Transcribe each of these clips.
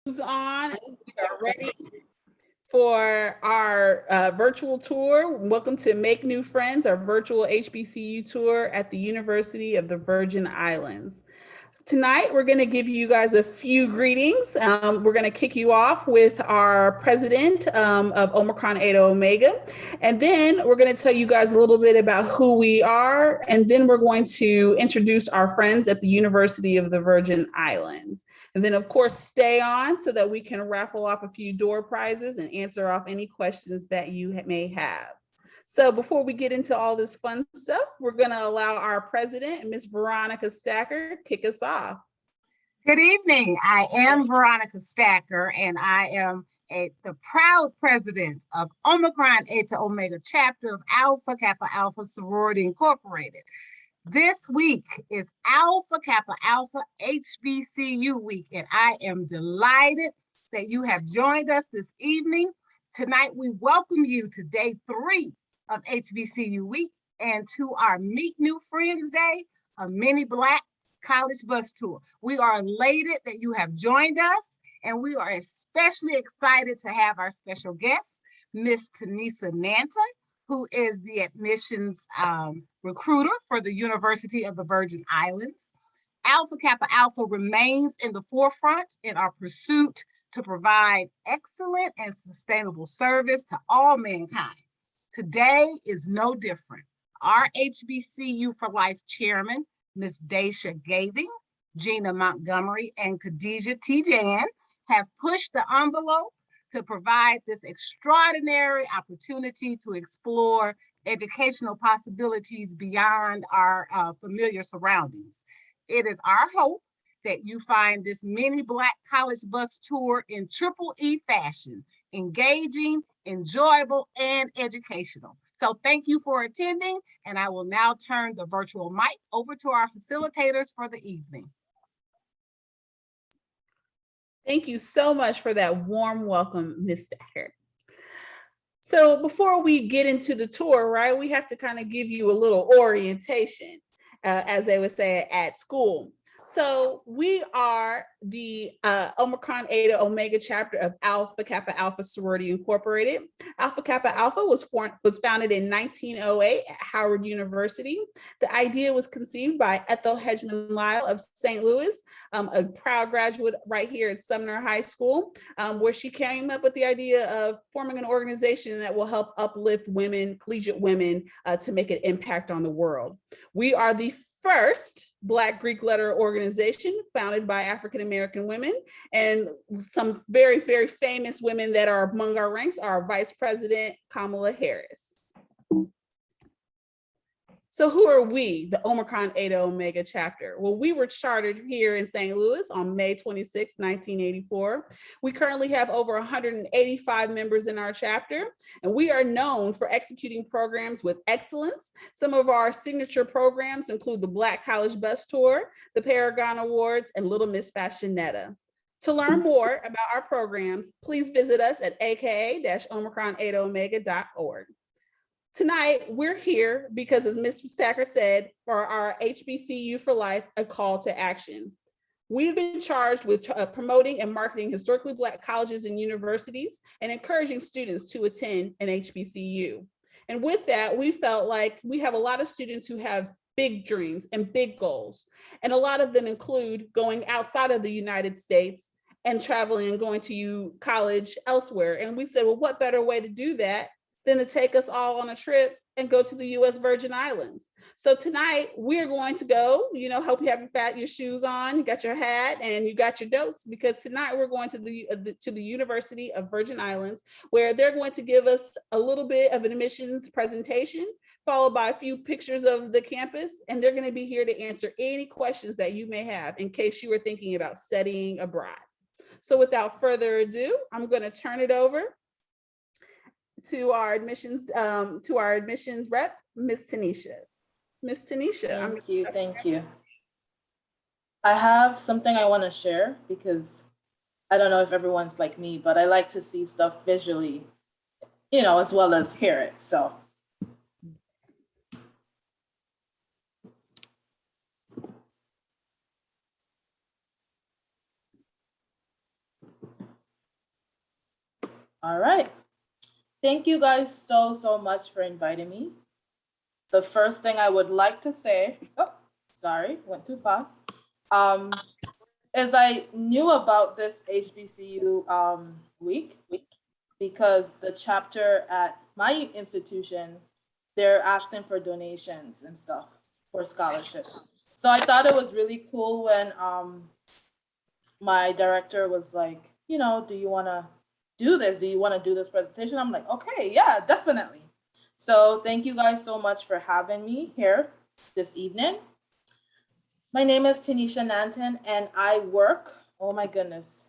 On. We are ready for our virtual tour. Welcome to Make New Friends, our virtual HBCU tour at the University of the Virgin Islands. Tonight, we're going to give you guys a few greetings. We're going to kick you off with our president of Omicron Eta Omega. And then we're going to tell you guys a little bit about who we are. And then we're going to introduce our friends at the University of the Virgin Islands. And then, of course, stay on so that we can raffle off a few door prizes and answer off any questions that you may have. So before we get into all this fun stuff, we're going to allow our president, Ms. Veronica Stacker, kick us off. Good evening. I am Veronica Stacker, and I am the proud president of Omicron Eta Omega chapter of Alpha Kappa Alpha Sorority Incorporated. This week is Alpha Kappa Alpha HBCU week, and I am delighted that you have joined us this evening. Tonight, we welcome you to day 3 of HBCU week and to our Meet New Friends Day, a mini Black college bus tour. We are elated that you have joined us, and we are especially excited to have our special guest, Miss Tanisa Nanta, who is the admissions recruiter for the University of the Virgin Islands. Alpha Kappa Alpha remains in the forefront in our pursuit to provide excellent and sustainable service to all mankind. Today is no different. Our HBCU for Life chairman, Ms. Daisha Gaving, Gina Montgomery, and Khadijah Tijan have pushed the envelope to provide this extraordinary opportunity to explore educational possibilities beyond our familiar surroundings. It is our hope that you find this mini Black college bus tour in triple E fashion, engaging, enjoyable, and educational. So thank you for attending, and I will now turn the virtual mic over to our facilitators for the evening. Thank you so much for that warm welcome, Ms. Stacker. So before we get into the tour, right, we have to kind of give you a little orientation, as they would say at school. So we are the Omicron Eta Omega chapter of Alpha Kappa Alpha Sorority Incorporated. Alpha Kappa Alpha was founded in 1908 at Howard University. The idea was conceived by Ethel Hedgeman Lyle of St. Louis, a proud graduate right here at Sumner High School, where she came up with the idea of forming an organization that will help uplift women, collegiate women, to make an impact on the world. We are the first Black Greek letter organization founded by African-American women, and some very, very famous women that are among our ranks are Vice President Kamala Harris. So who are we, the Omicron Eta Omega chapter? Well, we were chartered here in St. Louis on May 26, 1984. We currently have over 185 members in our chapter, and we are known for executing programs with excellence. Some of our signature programs include the Black College Bus Tour, the Paragon Awards, and Little Miss Fashionetta. To learn more about our programs, please visit us at aka-omicronetaomega.org. Tonight, we're here because, as Ms. Stacker said, for our HBCU for Life, a call to action. We've been charged with promoting and marketing historically Black colleges and universities and encouraging students to attend an HBCU. And with that, we felt like we have a lot of students who have big dreams and big goals. And a lot of them include going outside of the United States and traveling and going to college elsewhere. And we said, well, what better way to do that than to take us all on a trip and go to the U.S. Virgin Islands. So tonight we're going to go, hope you have your shoes on, you got your hat and you got your notes, because tonight we're going to the University of Virgin Islands, where they're going to give us a little bit of an admissions presentation, followed by a few pictures of the campus. And they're going to be here to answer any questions that you may have in case you were thinking about studying abroad. So without further ado, I'm going to turn it over to our admissions rep, Miss Tanisha. Miss Tanisha. Thank you. I have something I want to share, because I don't know if everyone's like me, but I like to see stuff visually, as well as hear it. So All right. Thank you guys so much for inviting me. The first thing I would like to say, went too fast, is I knew about this HBCU week because the chapter at my institution, they're asking for donations and stuff for scholarships. So I thought it was really cool when my director was like, do you want to do this? Do you want to do this presentation? I'm like, okay, yeah, definitely. So thank you guys so much for having me here this evening. My name is Tanisha Nanton and I work, oh my goodness.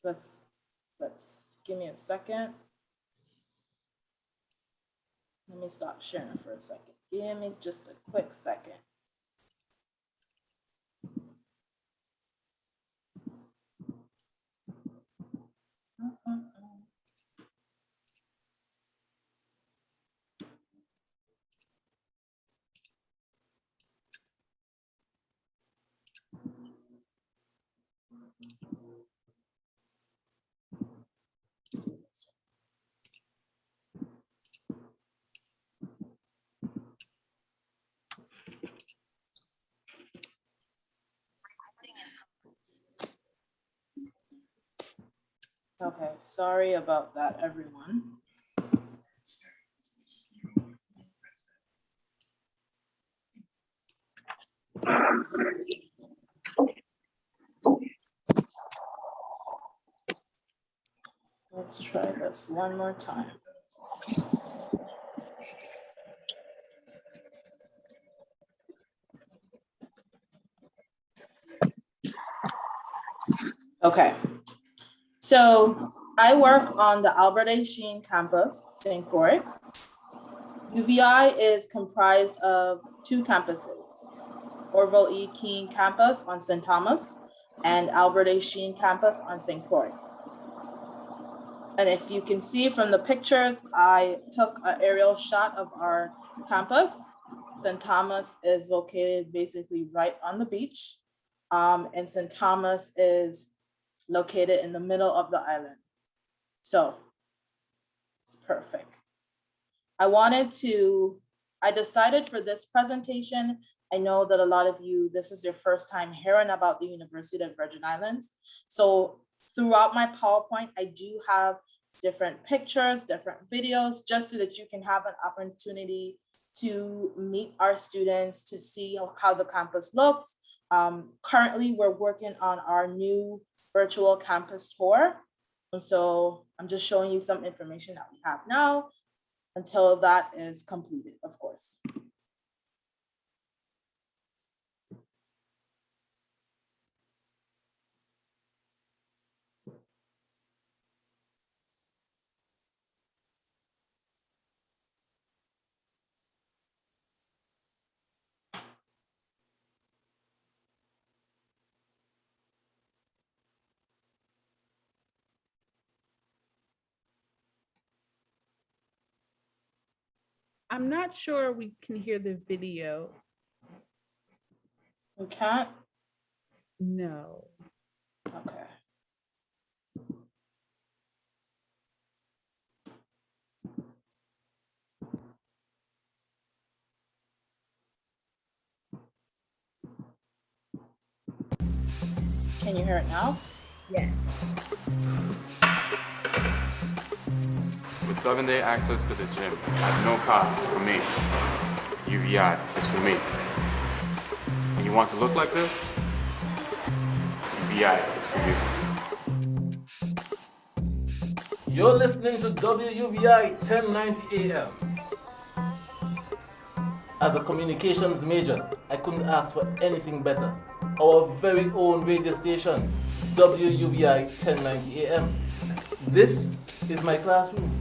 Let's give me a second. Let me stop sharing for a second. Give me just a quick second. Okay, sorry about that, everyone. Let's try this one more time. Okay, so I work on the Albert A. Sheen campus, St. Croix. UVI is comprised of two campuses, Orville E. Keene campus on St. Thomas and Albert A. Sheen campus on St. Croix. And if you can see from the pictures, I took an aerial shot of our campus. St. Thomas is located basically right on the beach. And St. Thomas is located in the middle of the island. So it's perfect. I decided for this presentation, I know that a lot of you, this is your first time hearing about the University of Virgin Islands. So throughout my PowerPoint, I do have different pictures, different videos, just so that you can have an opportunity to meet our students, to see how the campus looks. Currently, we're working on our new virtual campus tour. And so I'm just showing you some information that we have now until that is completed, of course. I'm not sure we can hear the video. We can't? No. Okay. Can you hear it now? Yes. With 7-day access to the gym at no cost for me, UVI is for me. And you want to look like this? UVI is for you. You're listening to WUVI 1090 AM. As a communications major, I couldn't ask for anything better. Our very own radio station, WUVI 1090 AM. This is my classroom.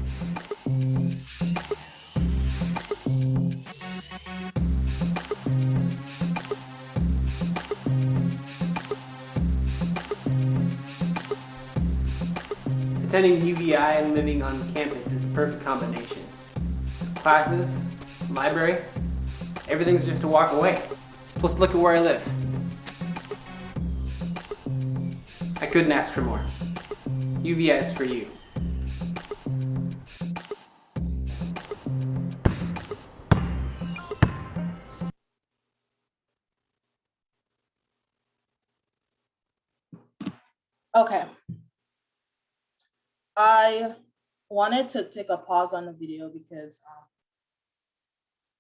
Attending UVI and living on campus is a perfect combination. Classes, library, everything's just a walk away. Plus look at where I live. I couldn't ask for more. UVI is for you. Okay. I wanted to take a pause on the video because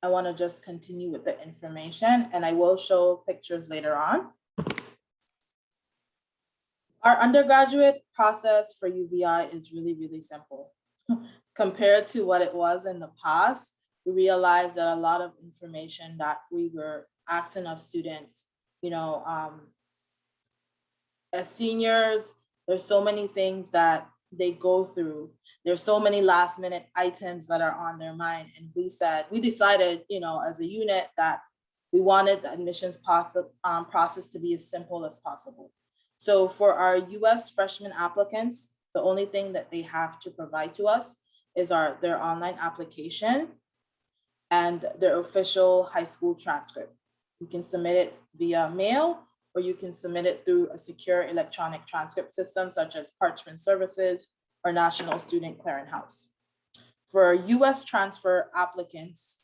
I want to just continue with the information, and I will show pictures later on. Our undergraduate process for UVI is really, really simple. Compared to what it was in the past, we realized that a lot of information that we were asking of students, as seniors, there's so many things that they go through. There's so many last minute items that are on their mind. And we decided, as a unit that we wanted the admissions process to be as simple as possible. So for our US freshman applicants, the only thing that they have to provide to us is their online application and their official high school transcript. You can submit it via mail, or you can submit it through a secure electronic transcript system such as Parchment Services or National Student Clearinghouse. For US transfer applicants,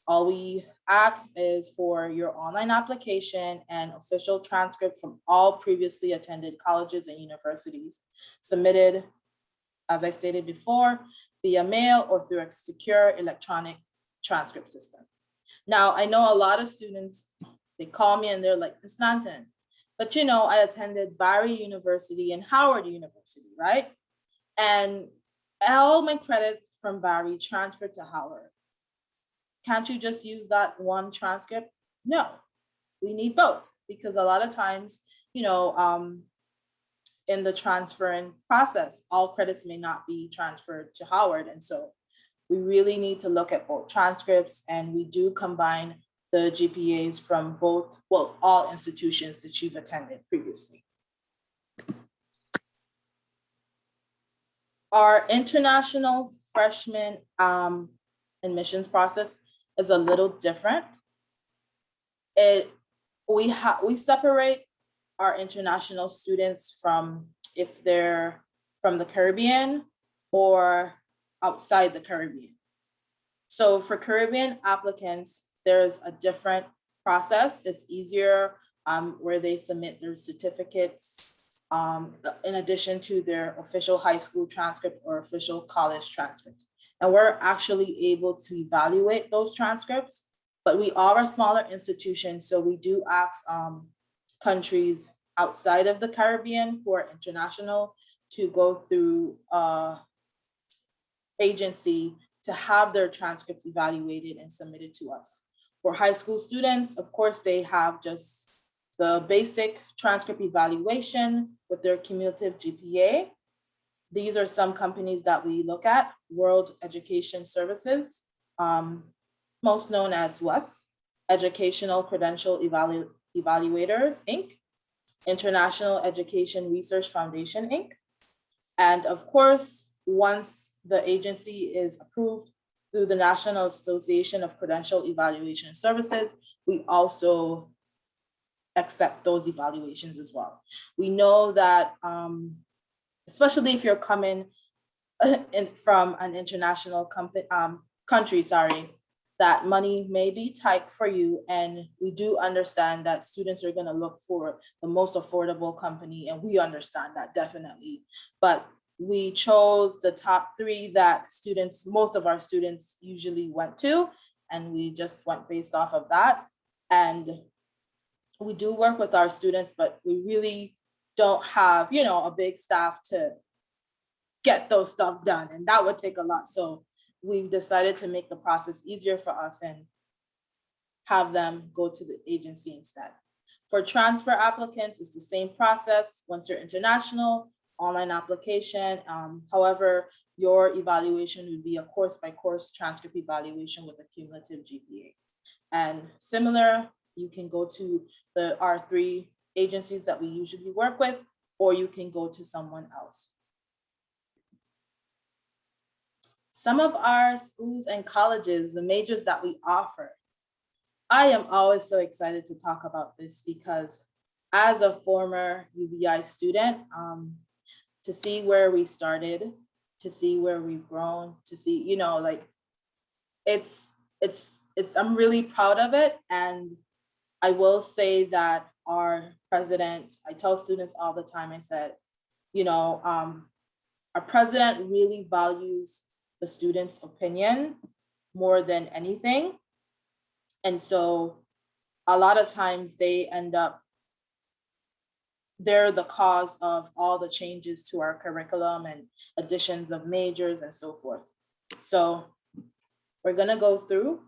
all we ask is for your online application and official transcript from all previously attended colleges and universities, submitted, as I stated before, via mail or through a secure electronic transcript system. Now, I know a lot of students, they call me and they're like, Ms. Nanton, but I attended Barry University and Howard University, right? And all my credits from Barry transferred to Howard. Can't you just use that one transcript? No, we need both, because a lot of times, in the transferring process, all credits may not be transferred to Howard. And so we really need to look at both transcripts, and we do combine the GPAs from all institutions that you've attended previously. Our international freshman admissions process is a little different. We separate our international students from if they're from the Caribbean or outside the Caribbean. So for Caribbean applicants, there's a different process. It's easier where they submit their certificates in addition to their official high school transcript or official college transcript. And we're actually able to evaluate those transcripts, but we are a smaller institution, so we do ask countries outside of the Caribbean who are international to go through agency to have their transcripts evaluated and submitted to us. For high school students, of course, they have just the basic transcript evaluation with their cumulative GPA. These are some companies that we look at: World Education Services, most known as WES, Educational Credential Evaluators, Inc., International Education Research Foundation, Inc. And of course, once the agency is approved through the National Association of Credential Evaluation Services, we also accept those evaluations as well. We know that, especially if you're coming from an international country, that money may be tight for you. And we do understand that students are going to look for the most affordable company, and we understand that definitely. But we chose the top 3 that most of our students usually went to, and we just went based off of that. And we do work with our students, but we really don't have, a big staff to get those stuff done, and that would take a lot. So we've decided to make the process easier for us and have them go to the agency instead. For transfer applicants, it's the same process. Once you're international, online application. However, your evaluation would be a course-by-course transcript evaluation with a cumulative GPA. And similar, you can go to our 3 agencies that we usually work with, or you can go to someone else. Some of our schools and colleges, the majors that we offer, I am always so excited to talk about this because as a former UVI student, to see where we started, to see where we've grown, to see, you know, like I'm really proud of it. And I will say that our president, I tell students all the time, I said, you know, our president really values the students' opinion more than anything. And so a lot of times they're the cause of all the changes to our curriculum and additions of majors and so forth. So we're gonna go through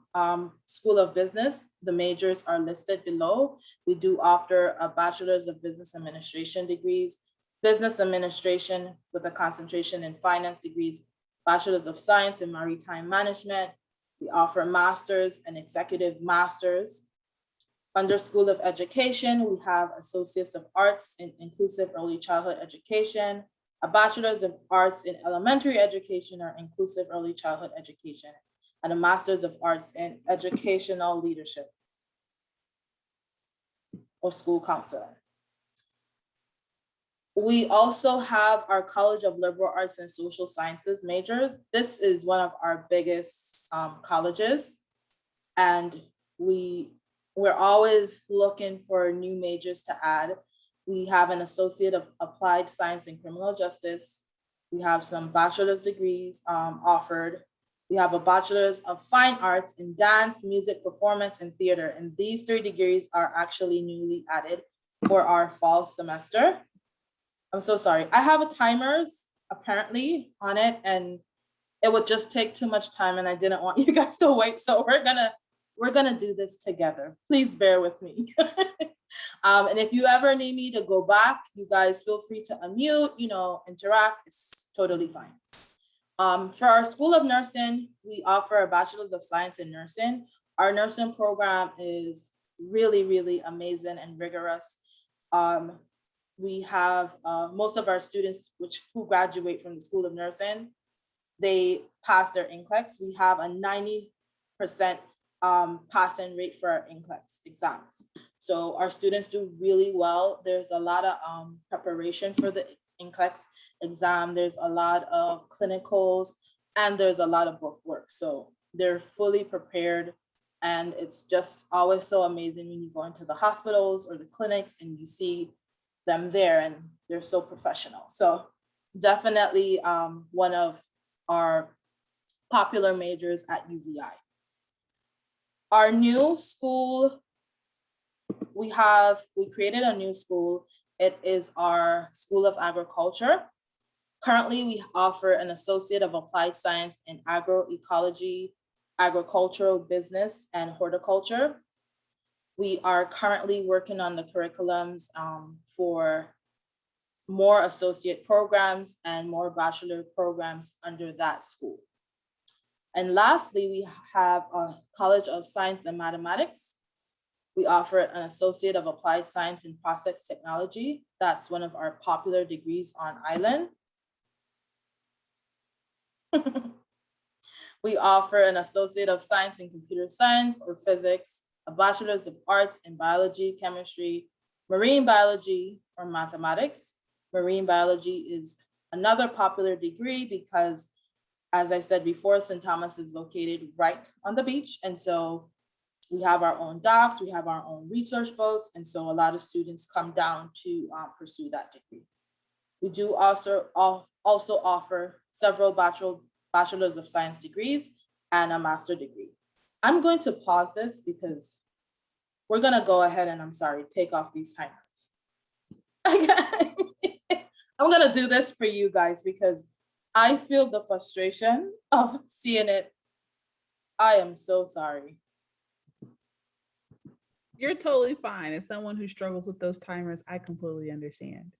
School of Business. The majors are listed below. We do offer a Bachelor's of Business Administration degrees, Business Administration with a concentration in finance degrees, Bachelor's of Science in Maritime Management. We offer Master's and Executive Masters. Under School of Education, we have Associates of Arts in Inclusive Early Childhood Education, a Bachelor's of Arts in Elementary Education or Inclusive Early Childhood Education, and a Master's of Arts in Educational Leadership or School Counseling. We also have our College of Liberal Arts and Social Sciences majors. This is one of our biggest colleges, and we're always looking for new majors to add. We have an Associate of Applied Science in Criminal Justice. We have some bachelor's degrees offered. We have a Bachelor's of Fine Arts in Dance, Music, Performance, and Theater. And these 3 degrees are actually newly added for our fall semester. I'm so sorry. I have a timers apparently on it, and it would just take too much time, and I didn't want you guys to wait. So we're gonna do this together. Please bear with me. And if you ever need me to go back, you guys feel free to unmute, you know, interact. It's totally fine. For our School of Nursing, we offer a Bachelor's of Science in Nursing. Our nursing program is really, really amazing and rigorous. We have most of our students who graduate from the School of Nursing, they pass their NCLEX. We have a 90% passing rate for our NCLEX exams. So our students do really well. There's a lot of preparation for the NCLEX exam. There's a lot of clinicals, and there's a lot of book work. So they're fully prepared, and it's just always so amazing when you go into the hospitals or the clinics and you see them there, and they're so professional. So definitely one of our popular majors at UVI. Our new school, we created a new school. It is our School of Agriculture. Currently, we offer an Associate of Applied Science in Agroecology, Agricultural Business, and Horticulture. We are currently working on the curriculums for more associate programs and more bachelor programs under that school. And lastly, we have a College of Science and Mathematics. We offer an Associate of Applied Science in Process Technology. That's one of our popular degrees on island. We offer an Associate of Science in Computer Science or Physics, a Bachelor's of Arts in Biology, Chemistry, Marine Biology, or Mathematics. Marine Biology is another popular degree because, as I said before, St. Thomas is located right on the beach. And so we have our own docks, we have our own research boats. And so a lot of students come down to pursue that degree. We do also offer several Bachelor's of Science degrees and a master degree. I'm going to pause this because we're gonna go ahead and, I'm sorry, take off these timers. I'm gonna do this for you guys because I feel the frustration of seeing it. I am so sorry. You're totally fine. As someone who struggles with those timers, I completely understand.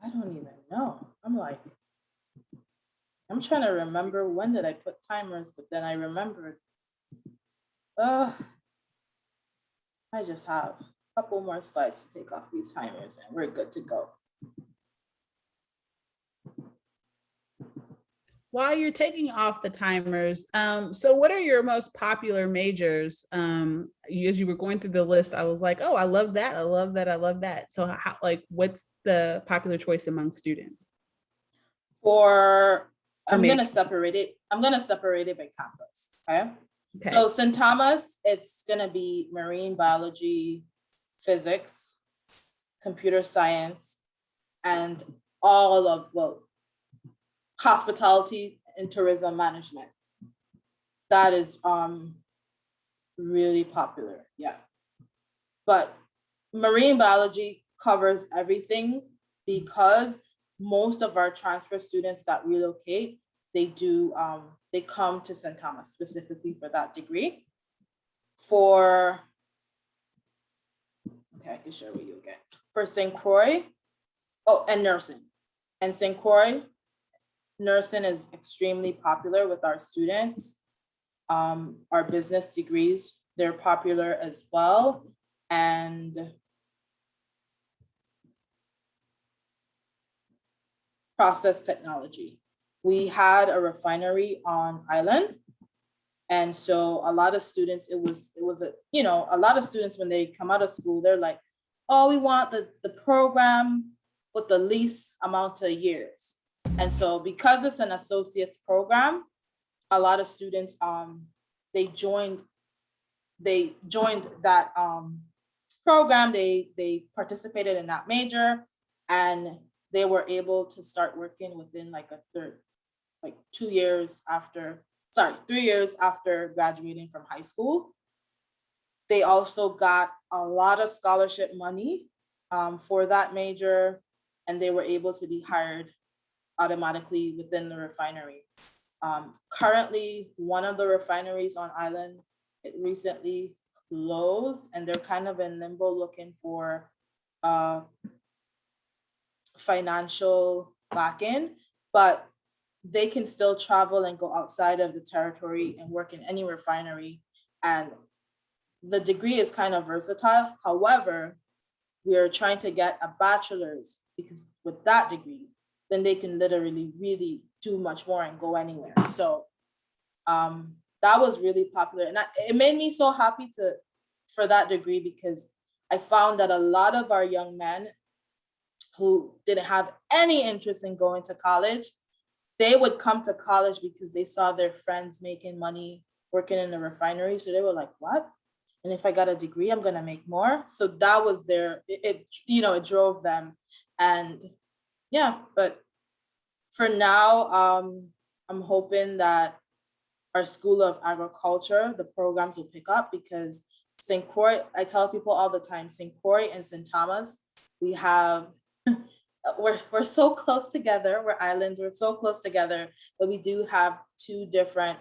I don't even know. I'm trying to remember when did I put timers, but then I remembered. I just have a couple more slides to take off these timers and we're good to go. While you're taking off the timers, so what are your most popular majors? As you were going through the list, I was like, oh, I love that, I love that, I love that. So what's the popular choice among students? I'm gonna separate it. I'm gonna separate it by campus. Okay. Okay. So St. Thomas, it's gonna be marine biology, physics, computer science, and all of hospitality and tourism management. That is really popular. Yeah. But marine biology covers everything because most of our transfer students that relocate, they come to St. Thomas specifically for that degree. I can share with you again. For St. Croix, and nursing. And St. Croix, nursing is extremely popular with our students. Our business degrees, they're popular as well. And process technology. We had a refinery on island. And so a lot of students, a lot of students when they come out of school, they're like, oh, we want the program with the least amount of years. And so because it's an associate's program, a lot of students, they joined that program, they participated in that major, and they were able to start working within 3 years after graduating from high school. They also got a lot of scholarship money for that major, and they were able to be hired automatically within the refinery. Currently, one of the refineries on island, it recently closed, and they're kind of in limbo looking for financial back-in, but they can still travel and go outside of the territory and work in any refinery. And the degree is kind of versatile. However, we are trying to get a bachelor's, because with that degree, then they can literally really do much more and go anywhere. So that was really popular. And it made me so happy for that degree, because I found that a lot of our young men who didn't have any interest in going to college, they would come to college because they saw their friends making money working in the refinery. So they were like, what? And if I got a degree, I'm gonna make more. So that was it drove them. And yeah, but for now, I'm hoping that our School of Agriculture, the programs will pick up, because St. Croix, I tell people all the time, St. Croix and St. Thomas, we have, we're so close together. We're islands, we're so close together, but we do have two different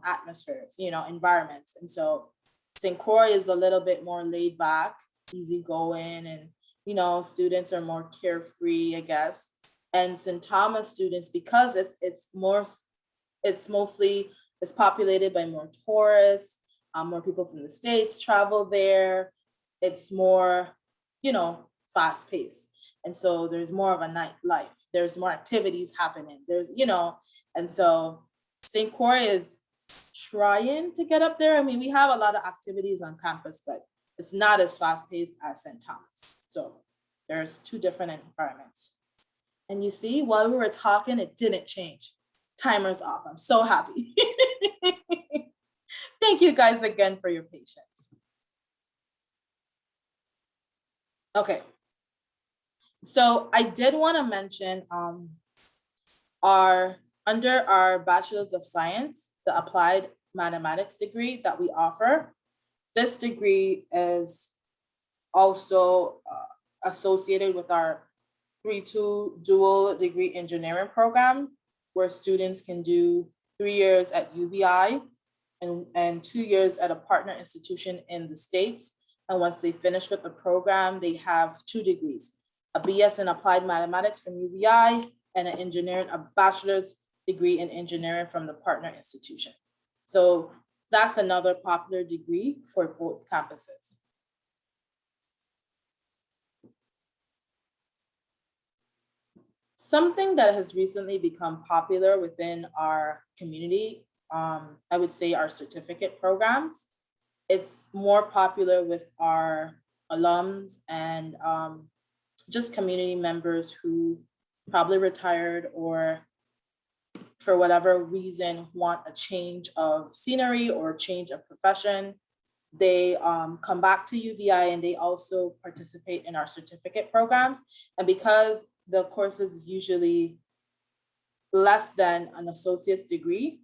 atmospheres, environments. And so St. Croix is a little bit more laid back, easygoing, and students are more carefree, I guess. And St. Thomas students, because it's populated by more tourists, more people from the States travel there. It's more, fast paced. And so there's more of a nightlife. There's more activities happening. And so St. Croix is trying to get up there. I mean, we have a lot of activities on campus, but it's not as fast paced as St. Thomas. So there's two different environments. And you see, while we were talking, it didn't change. Timer's off. I'm so happy. Thank you guys again for your patience. Okay. So I did want to mention under our Bachelor's of Science, the Applied Mathematics degree that we offer. This degree is also associated with our 3-2 dual degree engineering program, where students can do 3 years at UVI and 2 years at a partner institution in the States. And once they finish with the program, they have 2 degrees, a BS in Applied Mathematics from UVI and a bachelor's degree in engineering from the partner institution. So that's another popular degree for both campuses. Something that has recently become popular within our community, I would say our certificate programs. It's more popular with our alums and just community members who probably retired or for whatever reason, want a change of scenery or change of profession, they come back to UVI and they also participate in our certificate programs. And because the courses is usually less than an associate's degree,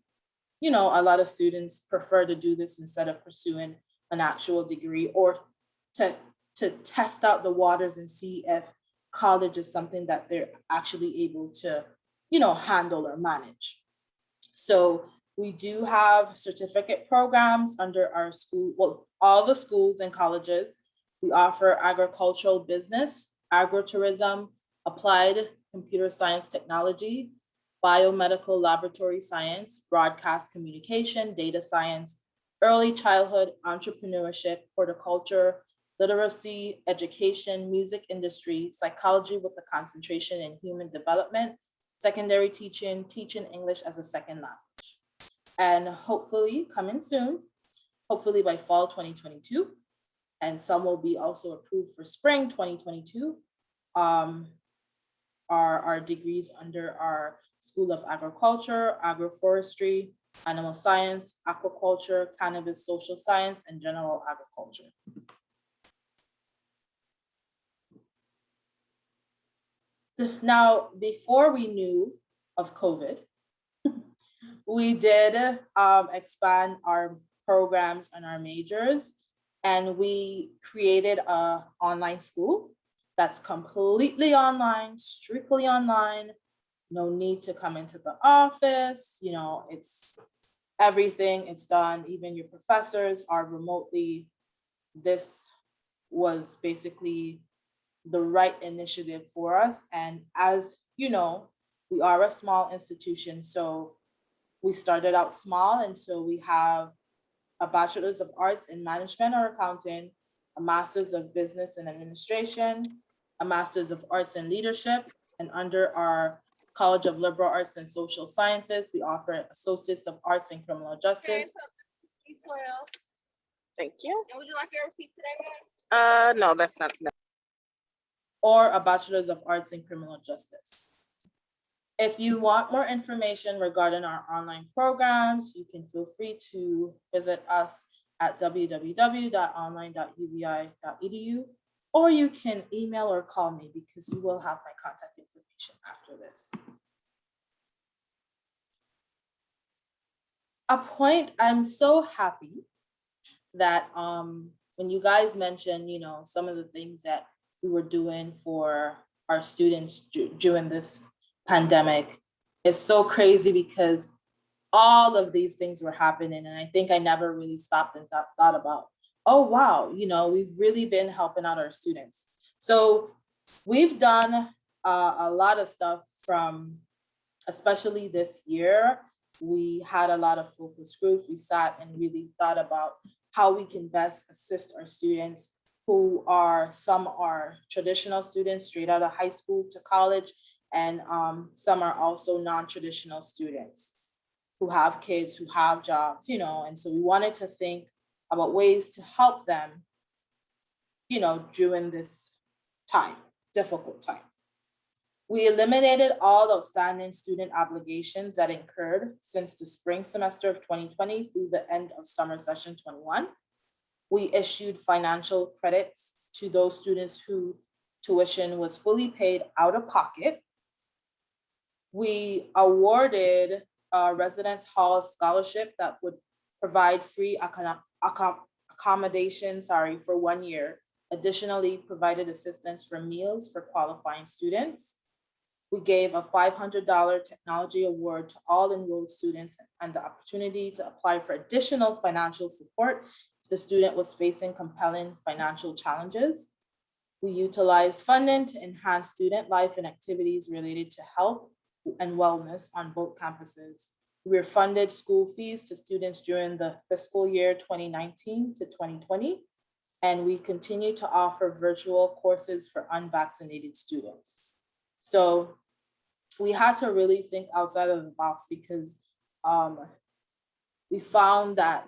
a lot of students prefer to do this instead of pursuing an actual degree, or to test out the waters and see if college is something that they're actually able to, handle or manage. So we do have certificate programs under our school, well, all the schools and colleges. We offer agricultural business, agrotourism, applied computer science technology, biomedical laboratory science, broadcast communication, data science, early childhood entrepreneurship, horticulture, literacy, education, music industry, psychology with a concentration in human development, secondary teaching, teaching English as a second language. And hopefully coming soon, hopefully by fall 2022, and some will be also approved for spring 2022, are degrees under our School of Agriculture, Agroforestry, Animal Science, Aquaculture, Cannabis Social Science, and General Agriculture. Now, before we knew of COVID, we did expand our programs and our majors, and we created an online school that's completely online, strictly online. No need to come into the office. It's everything. It's done. Even your professors are remotely. This was basically the right initiative for us. And as you know, we are a small institution. So we started out small. And so we have a Bachelor's of Arts in Management or Accounting, a Master's of Business and Administration, a Master's of Arts in Leadership, and under our College of Liberal Arts and Social Sciences, we offer Associates of Arts in Criminal Justice. Okay, so B12. Thank you. And would you like your receipt today, ma'am? No, that's not. No. Or a Bachelor's of Arts in Criminal Justice. If you want more information regarding our online programs, you can feel free to visit us at www.online.uvi.edu, or you can email or call me because you will have my contact information after this. A point, I'm so happy that when you guys mentioned, some of the things that we were doing for our students during this pandemic, it's so crazy because all of these things were happening. And I think I never really stopped and thought about, oh, wow, we've really been helping out our students. So we've done a lot of stuff from, especially this year, we had a lot of focus groups. We sat and really thought about how we can best assist our students who some are traditional students straight out of high school to college, and some are also non-traditional students who have kids, who have jobs, and so we wanted to think about ways to help them, during this time, difficult time. We eliminated all outstanding student obligations that incurred since the spring semester of 2020 through the end of summer session 21. We issued financial credits to those students who tuition was fully paid out of pocket. We awarded a residence hall scholarship that would provide free accommodation for 1 year. Additionally, provided assistance for meals for qualifying students. We gave a $500 technology award to all enrolled students and the opportunity to apply for additional financial support if the student was facing compelling financial challenges. We utilized funding to enhance student life and activities related to health and wellness on both campuses. We refunded school fees to students during the fiscal year 2019 to 2020, and we continue to offer virtual courses for unvaccinated students. So we had to really think outside of the box because we found that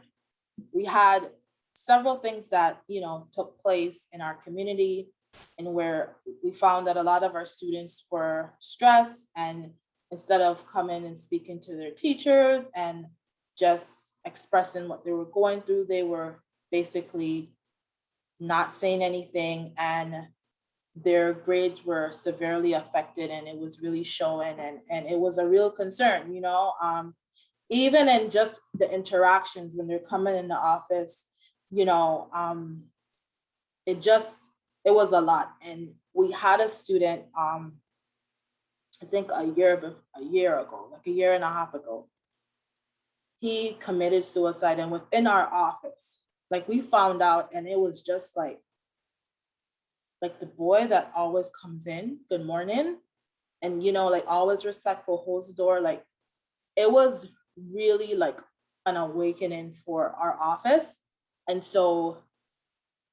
we had several things that took place in our community, and where we found that a lot of our students were stressed, and instead of coming and speaking to their teachers and just expressing what they were going through, they were basically not saying anything, and their grades were severely affected, and it was really showing, and it was a real concern, you know, even in just the interactions when they're coming in the office, you know, it was a lot. And we had a student, I think a year ago, like a year and a half ago, he committed suicide, and within our office, like we found out, and it was just like the boy that always comes in, good morning, and you know, like always respectful, holds the door. Like it was really like an awakening for our office. And so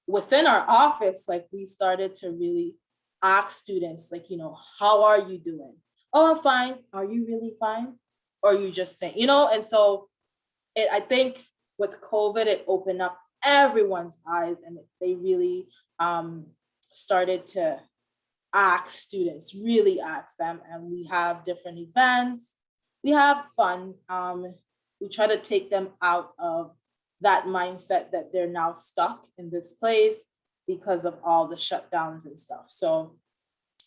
within our office, like we started to really ask students, like, you know, how are you doing? Oh, I'm fine. Are you really fine? Or are you just saying, you know? And so I think with COVID, it opened up everyone's eyes, and they really started to ask students, really ask them. And we have different events, we have fun. We try to take them out of that mindset that they're now stuck in this place because of all the shutdowns and stuff. So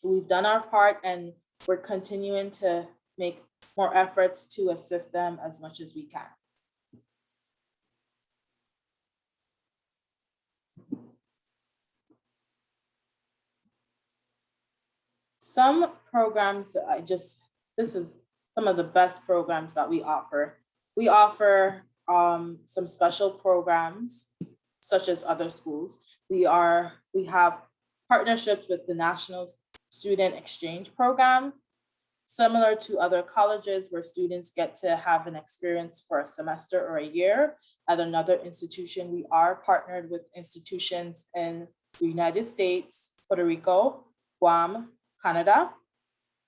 we've done our part, and we're continuing to make more efforts to assist them as much as we can. Some programs, this is some of the best programs that we offer. We offer some special programs, such as other schools. We have partnerships with the National Student Exchange Program, similar to other colleges where students get to have an experience for a semester or a year at another institution. We are partnered with institutions in the United States, Puerto Rico, Guam, Canada.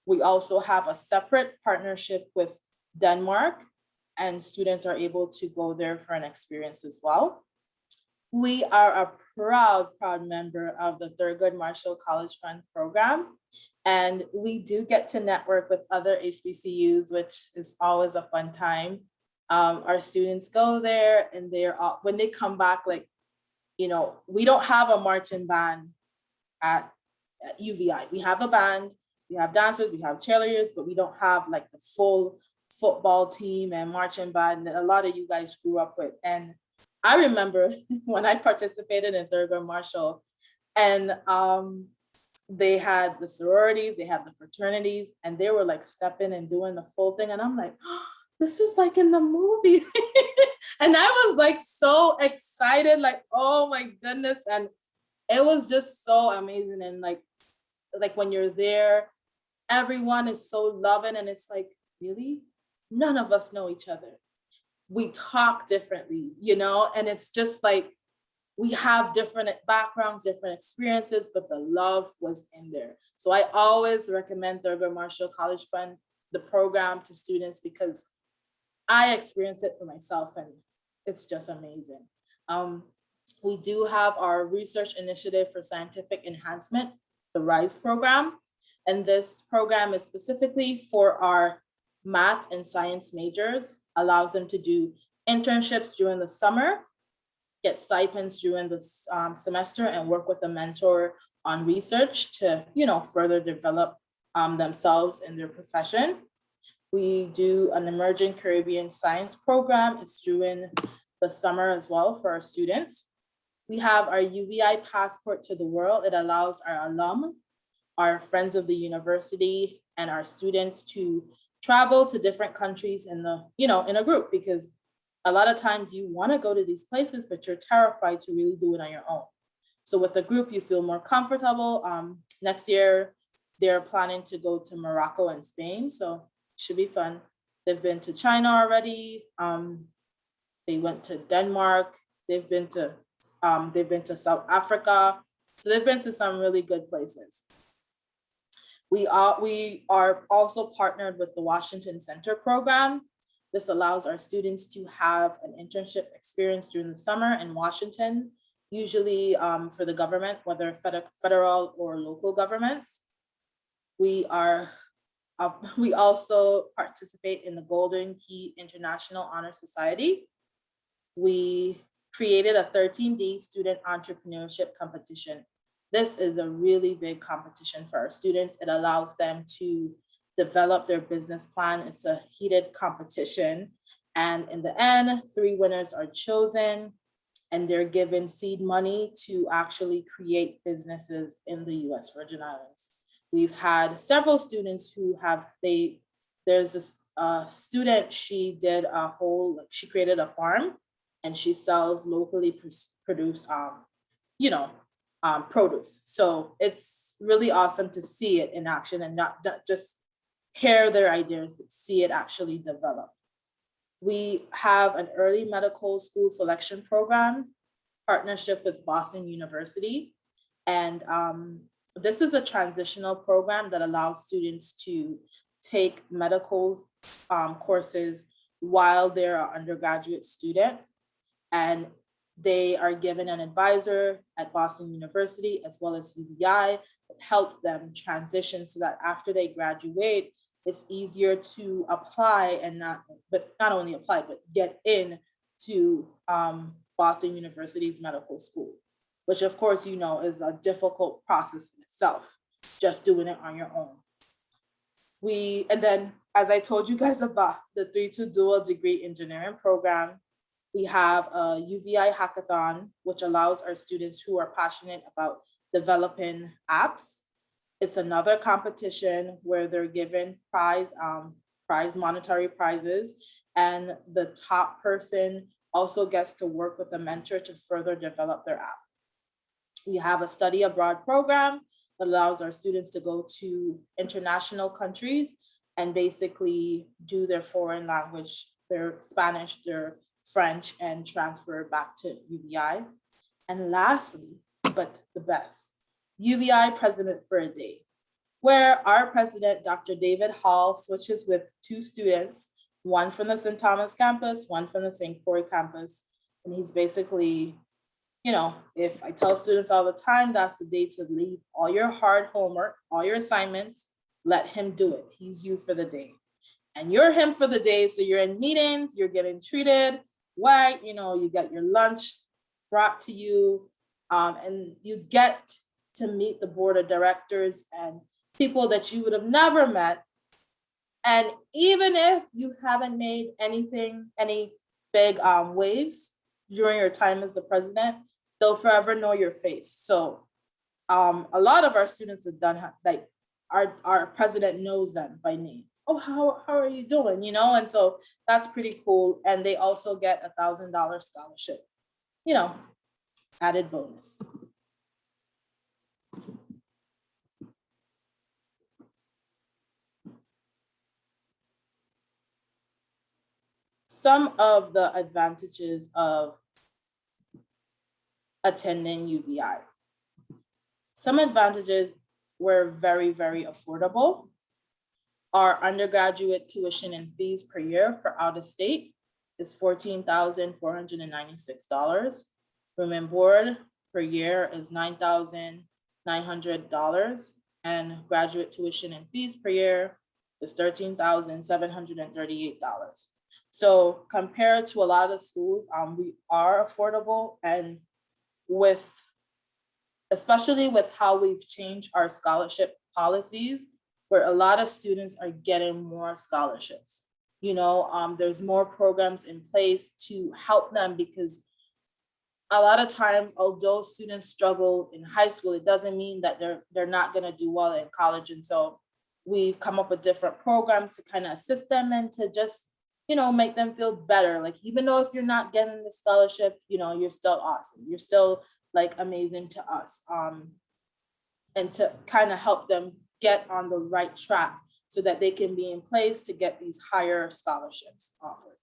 We also have a separate partnership with Denmark, and students are able to go there for an experience as well. We are a proud member of the Thurgood Marshall College Fund program, and we do get to network with other HBCUs, which is always a fun time. Our students go there, and when they come back, like, you know, we don't have a marching band at UVI. We have a band, we have dancers, we have cheerleaders, but we don't have like the full football team and marching band that a lot of you guys grew up with. And I remember when I participated in Thurgood Marshall, and they had the sororities, they had the fraternities, and they were like stepping and doing the full thing. And I'm like, oh, this is like in the movie. And I was like so excited, like, oh my goodness. And it was just so amazing. And like when you're there, everyone is so loving, and it's like, really? None of us know each other. We talk differently, you know, and it's just like, we have different backgrounds, different experiences, but the love was in there. So I always recommend Thurgood Marshall College Fund, the program, to students, because I experienced it for myself, and it's just amazing. We do have our research initiative for scientific enhancement, the RISE program. And this program is specifically for our math and science majors, allows them to do internships during the summer, get stipends during the semester, and work with a mentor on research to, you know, further develop themselves in their profession. We do an emerging Caribbean science program. It's during the summer as well for our students. We have our UVI Passport to the World. It allows our alum, our friends of the university, and our students to travel to different countries in a group, because a lot of times you want to go to these places, but you're terrified to really do it on your own. So with the group, you feel more comfortable. Next year, they're planning to go to Morocco and Spain, so it should be fun. They've been to China already. They went to Denmark. They've been to South Africa. So they've been to some really good places. We are also partnered with the Washington Center program. This allows our students to have an internship experience during the summer in Washington, usually for the government, whether federal or local governments. We are We also participate in the Golden Key International Honor Society. We created a 13-day student entrepreneurship competition. This is a really big competition for our students. It allows them to develop their business plan. It's a heated competition. And in the end, 3 winners are chosen, and they're given seed money to actually create businesses in the US Virgin Islands. We've had several students who there's a student, she created a farm and she sells locally produced, produce. So it's really awesome to see it in action and not just hear their ideas, but see it actually develop. We have an early medical school selection program, partnership with Boston University. And this is a transitional program that allows students to take medical courses while they're an undergraduate student. And they are given an advisor at Boston University as well as UVI that help them transition so that after they graduate, it's easier to apply and not only apply, but get in to Boston University's medical school, which of course, is a difficult process in itself, just doing it on your own. And then, as I told you guys about the 3-2 dual degree engineering program, we have a UVI hackathon, which allows our students who are passionate about developing apps. It's another competition where they're given monetary prizes, and the top person also gets to work with a mentor to further develop their app. We have a study abroad program that allows our students to go to international countries and basically do their foreign language, their Spanish, their French, and transfer back to UVI. And lastly, but the best, UVI President for a Day, where our president, Dr. David Hall, switches with 2 students, one from the St. Thomas campus, one from the St. Croix campus. And he's basically, if I tell students all the time, that's the day to leave all your hard homework, all your assignments, let him do it. He's you for the day. And you're him for the day. So you're in meetings, you're getting treated right, you get your lunch brought to you, and you get to meet the board of directors and people that you would have never met. And even if you haven't made any big waves during your time as the president, they'll forever know your face. So a lot of our students have done, like our president knows them by name. Oh, how are you doing? And so that's pretty cool. And they also get a $1,000 scholarship, added bonus. Some of the advantages of attending UVI. Some advantages were very, very affordable. Our undergraduate tuition and fees per year for out of state is $14,496. Room and board per year is $9,900, and graduate tuition and fees per year is $13,738. So compared to a lot of schools, we are affordable, and especially with how we've changed our scholarship policies, where a lot of students are getting more scholarships. There's more programs in place to help them, because a lot of times, although students struggle in high school, it doesn't mean that they're not gonna do well in college. And so we've come up with different programs to kind of assist them and to just, make them feel better. Like, even though if you're not getting the scholarship, you're still awesome. You're still like amazing to us. And to kind of help them get on the right track so that they can be in place to get these higher scholarships offered.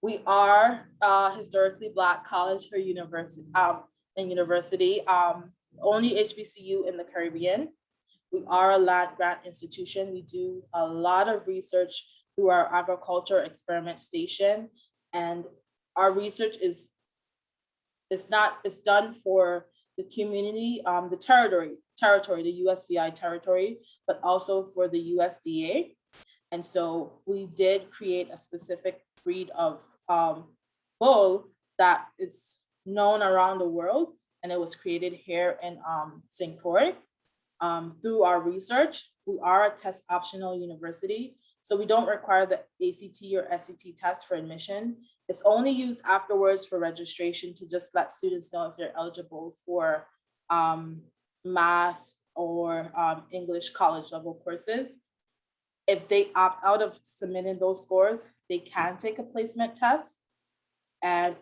We are a historically Black college for university, only HBCU in the Caribbean. We are a land grant institution. We do a lot of research through our agriculture experiment station, and our research it's done for the community, the territory, the USVI territory, but also for the USDA. And so we did create a specific breed of bull that is known around the world, and it was created here in St. Croix. Through our research, we are a test optional university, so we don't require the ACT or SAT test for admission. It's only used afterwards for registration to just let students know if they're eligible for math or English college level courses. If they opt out of submitting those scores, they can take a placement test,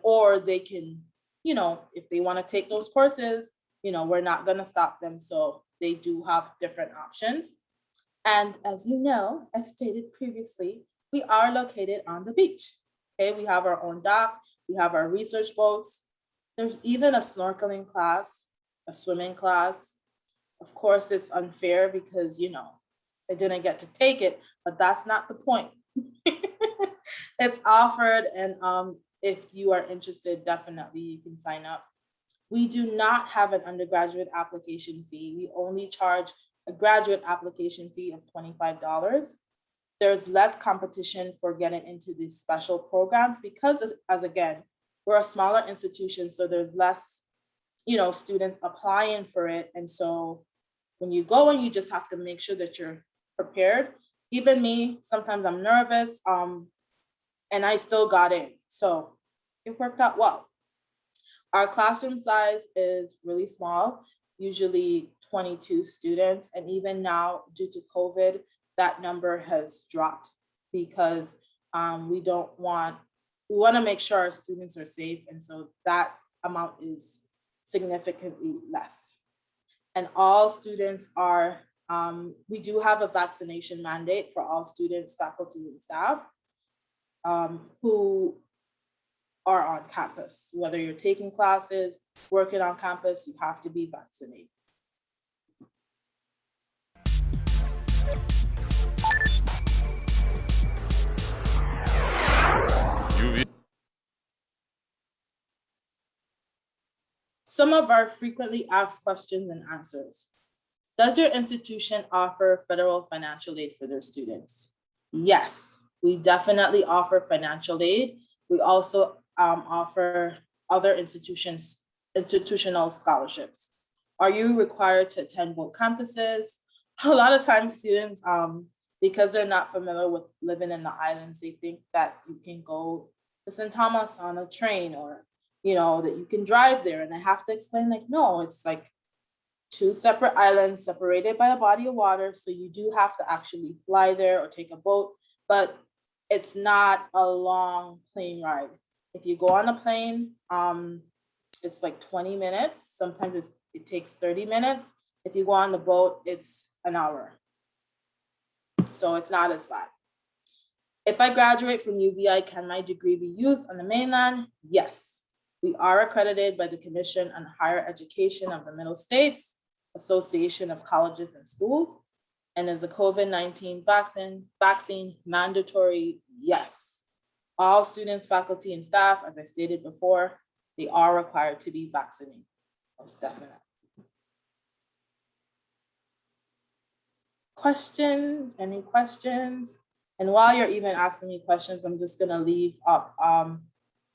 or they can, if they want to take those courses, we're not going to stop them. So they do have different options. And as you know, as stated previously, we are located on the beach. Okay, we have our own dock, we have our research boats. There's even a snorkeling class, a swimming class. Of course, it's unfair because, I didn't get to take it, but that's not the point. It's offered, and if you are interested, definitely you can sign up. We do not have an undergraduate application fee. We only charge a graduate application fee of $25. There's less competition for getting into these special programs because, as again, we're a smaller institution, so there's less, students applying for it. And so when you go in, you just have to make sure that you're prepared. Even me, sometimes I'm nervous, and I still got in. So it worked out well. Our classroom size is really small, usually 22 students. And even now, due to COVID, that number has dropped because we want to make sure our students are safe. And so that amount is significantly less. And all students are, we do have a vaccination mandate for all students, faculty, and staff who are on campus. Whether you're taking classes, working on campus, you have to be vaccinated. Some of our frequently asked questions and answers. Does your institution offer federal financial aid for their students? Yes, we definitely offer financial aid. We also offer other institutional scholarships. Are you required to attend both campuses? A lot of times students, because they're not familiar with living in the islands, they think that you can go to St. Thomas on a train, or that you can drive there. And I have to explain, no, it's like 2 separate islands separated by a body of water. So you do have to actually fly there or take a boat, but it's not a long plane ride. If you go on a plane, it's like 20 minutes. Sometimes it takes 30 minutes. If you go on the boat, it's an hour. So it's not as bad. If I graduate from UVI, can my degree be used on the mainland? Yes. We are accredited by the Commission on Higher Education of the Middle States, Association of Colleges and Schools. And is the COVID-19 vaccine mandatory? Yes. All students, faculty, and staff, as I stated before, they are required to be vaccinated, most definitely. Questions? Any questions? And while you're even asking me questions, I'm just gonna leave up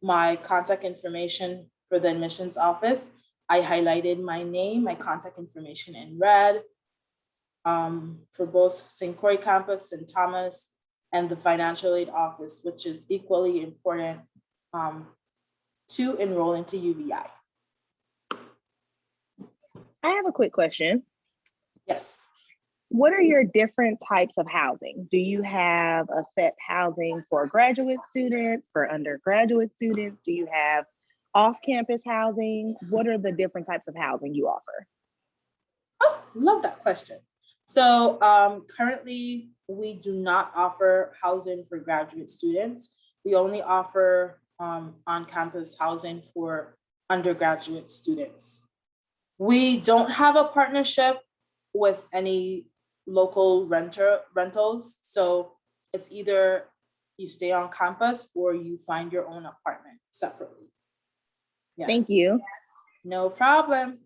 my contact information for the admissions office. I highlighted my name, my contact information in red for both St. Croix campus, St. Thomas, and the financial aid office, which is equally important to enroll into UVI. I have a quick question. Yes. What are your different types of housing? Do you have a set housing for graduate students, for undergraduate students? Do you have off-campus housing? What are the different types of housing you offer? Oh, love that question. So currently, we do not offer housing for graduate students. We only offer on-campus housing for undergraduate students. We don't have a partnership with any local rentals. So it's either you stay on campus or you find your own apartment separately. Yeah. Thank you. No problem.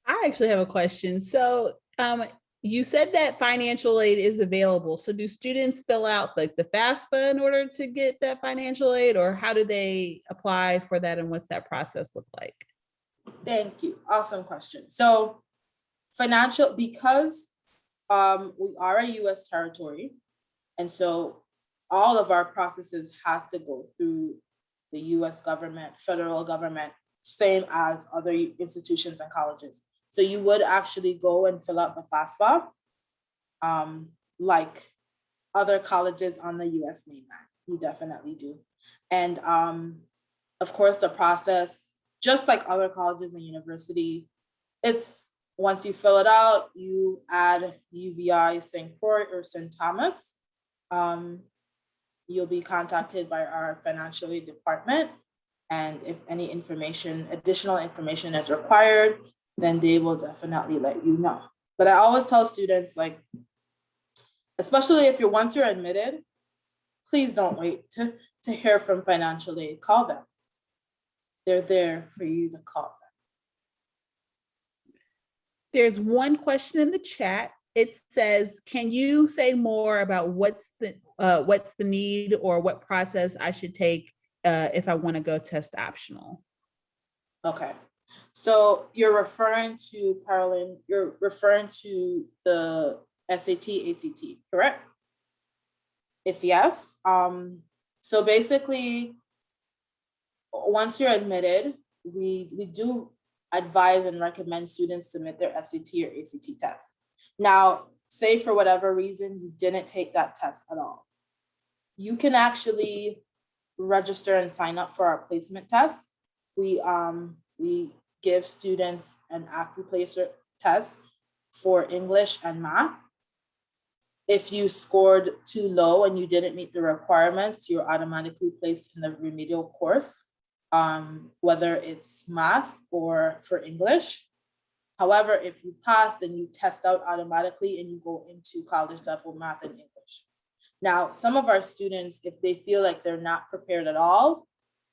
I actually have a question. So you said that financial aid is available. So do students fill out like the FAFSA in order to get that financial aid, or how do they apply for that, and what's that process look like? Thank you. Awesome question. So because we are a US territory, and so all of our processes has to go through the US government, federal government, same as other institutions and colleges. So you would actually go and fill out the FAFSA, like other colleges on the US mainland. You definitely do. And of course, the process, just like other colleges and university, it's once you fill it out, you add UVI, St. Croix, or St. Thomas. You'll be contacted by our financial aid department. And if any additional information is required, then they will definitely let you know. But I always tell students, like, especially if once you're admitted, please don't wait to hear from financial aid. Call them. They're there for you to call them. There's one question in the chat. It says, can you say more about what's the need or what process I should take if I want to go test optional? Okay. So you're referring to, Carolyn, you're referring to the SAT, ACT, correct? If yes, so basically, once you're admitted, we do advise and recommend students submit their SAT or ACT test. Now, say for whatever reason you didn't take that test at all, you can actually register and sign up for our placement test. We give students an act replacer test for English and math. If you scored too low and you didn't meet the requirements, you're automatically placed in the remedial course, whether it's math or for English. However, if you pass, then you test out automatically and you go into college level math and English. Now, some of our students, if they feel like they're not prepared at all,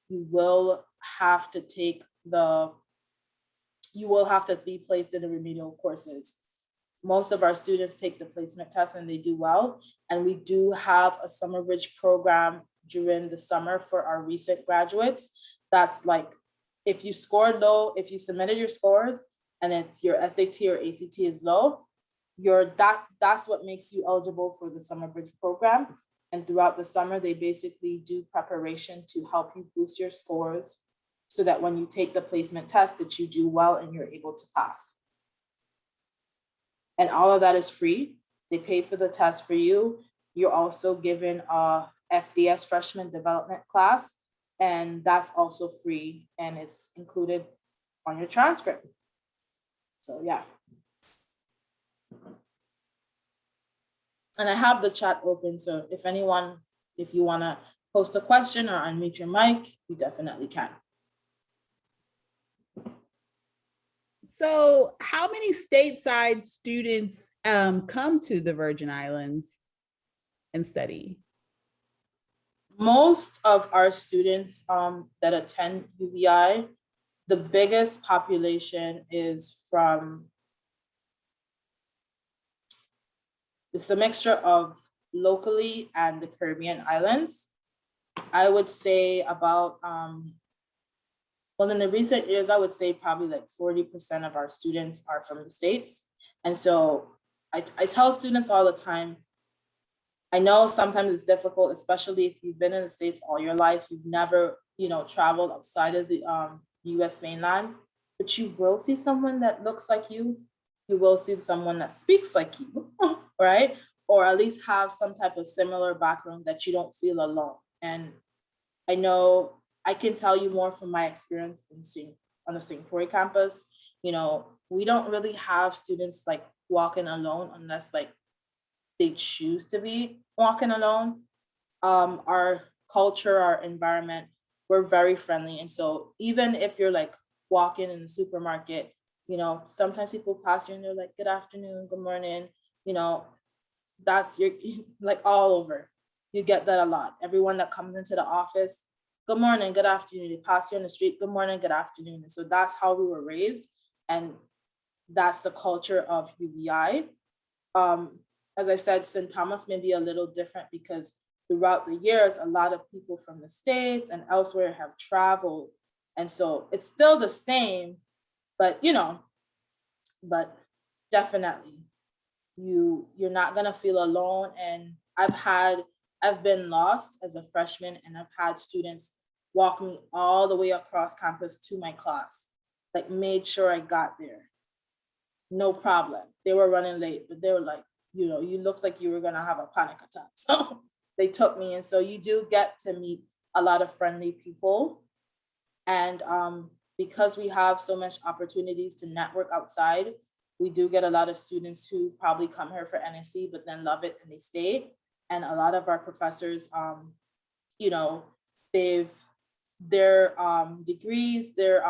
you will have to be placed in the remedial courses. Most of our students take the placement test and they do well. And we do have a summer bridge program during the summer for our recent graduates. That's like, if you scored low, if you submitted your scores and it's your SAT or ACT is low, that's what makes you eligible for the summer bridge program. And throughout the summer, they basically do preparation to help you boost your scores so that when you take the placement test that you do well and you're able to pass. And all of that is free. They pay for the test for you. You're also given a FDS freshman development class, and that's also free and it's included on your transcript. So yeah. And I have the chat open, so if you wanna post a question or unmute your mic, you definitely can. So how many stateside students come to the Virgin Islands and study? Most of our students that attend UVI, the biggest population is from, it's a mixture of locally and the Caribbean islands. I would say about, well, in the recent years, I would say probably like 40% of our students are from the States. And so I tell students all the time, I know sometimes it's difficult, especially if you've been in the States all your life, you've never, traveled outside of the US mainland, but you will see someone that looks like you. You will see someone that speaks like you, right? Or at least have some type of similar background that you don't feel alone. And I know I can tell you more from my experience on the St. Croix campus. We don't really have students like walking alone unless like they choose to be walking alone. Our culture, our environment, we're very friendly. And so even if you're like walking in the supermarket, sometimes people pass you and they're like, good afternoon, good morning, that's like all over. You get that a lot. Everyone that comes into the office, good morning, good afternoon. They pass you on the street, good morning, good afternoon. And so that's how we were raised. And that's the culture of UVI. As I said, St. Thomas may be a little different because throughout the years, a lot of people from the States and elsewhere have traveled. And so it's still the same, but but definitely you're not gonna feel alone. And I've been lost as a freshman, and I've had students walk me all the way across campus to my class, like made sure I got there. No problem. They were running late, but they were like, you looked like you were gonna have a panic attack. So they took me. And so you do get to meet a lot of friendly people. And because we have so much opportunities to network outside, we do get a lot of students who probably come here for NSC, but then love it and they stay. And a lot of our professors, their degrees, their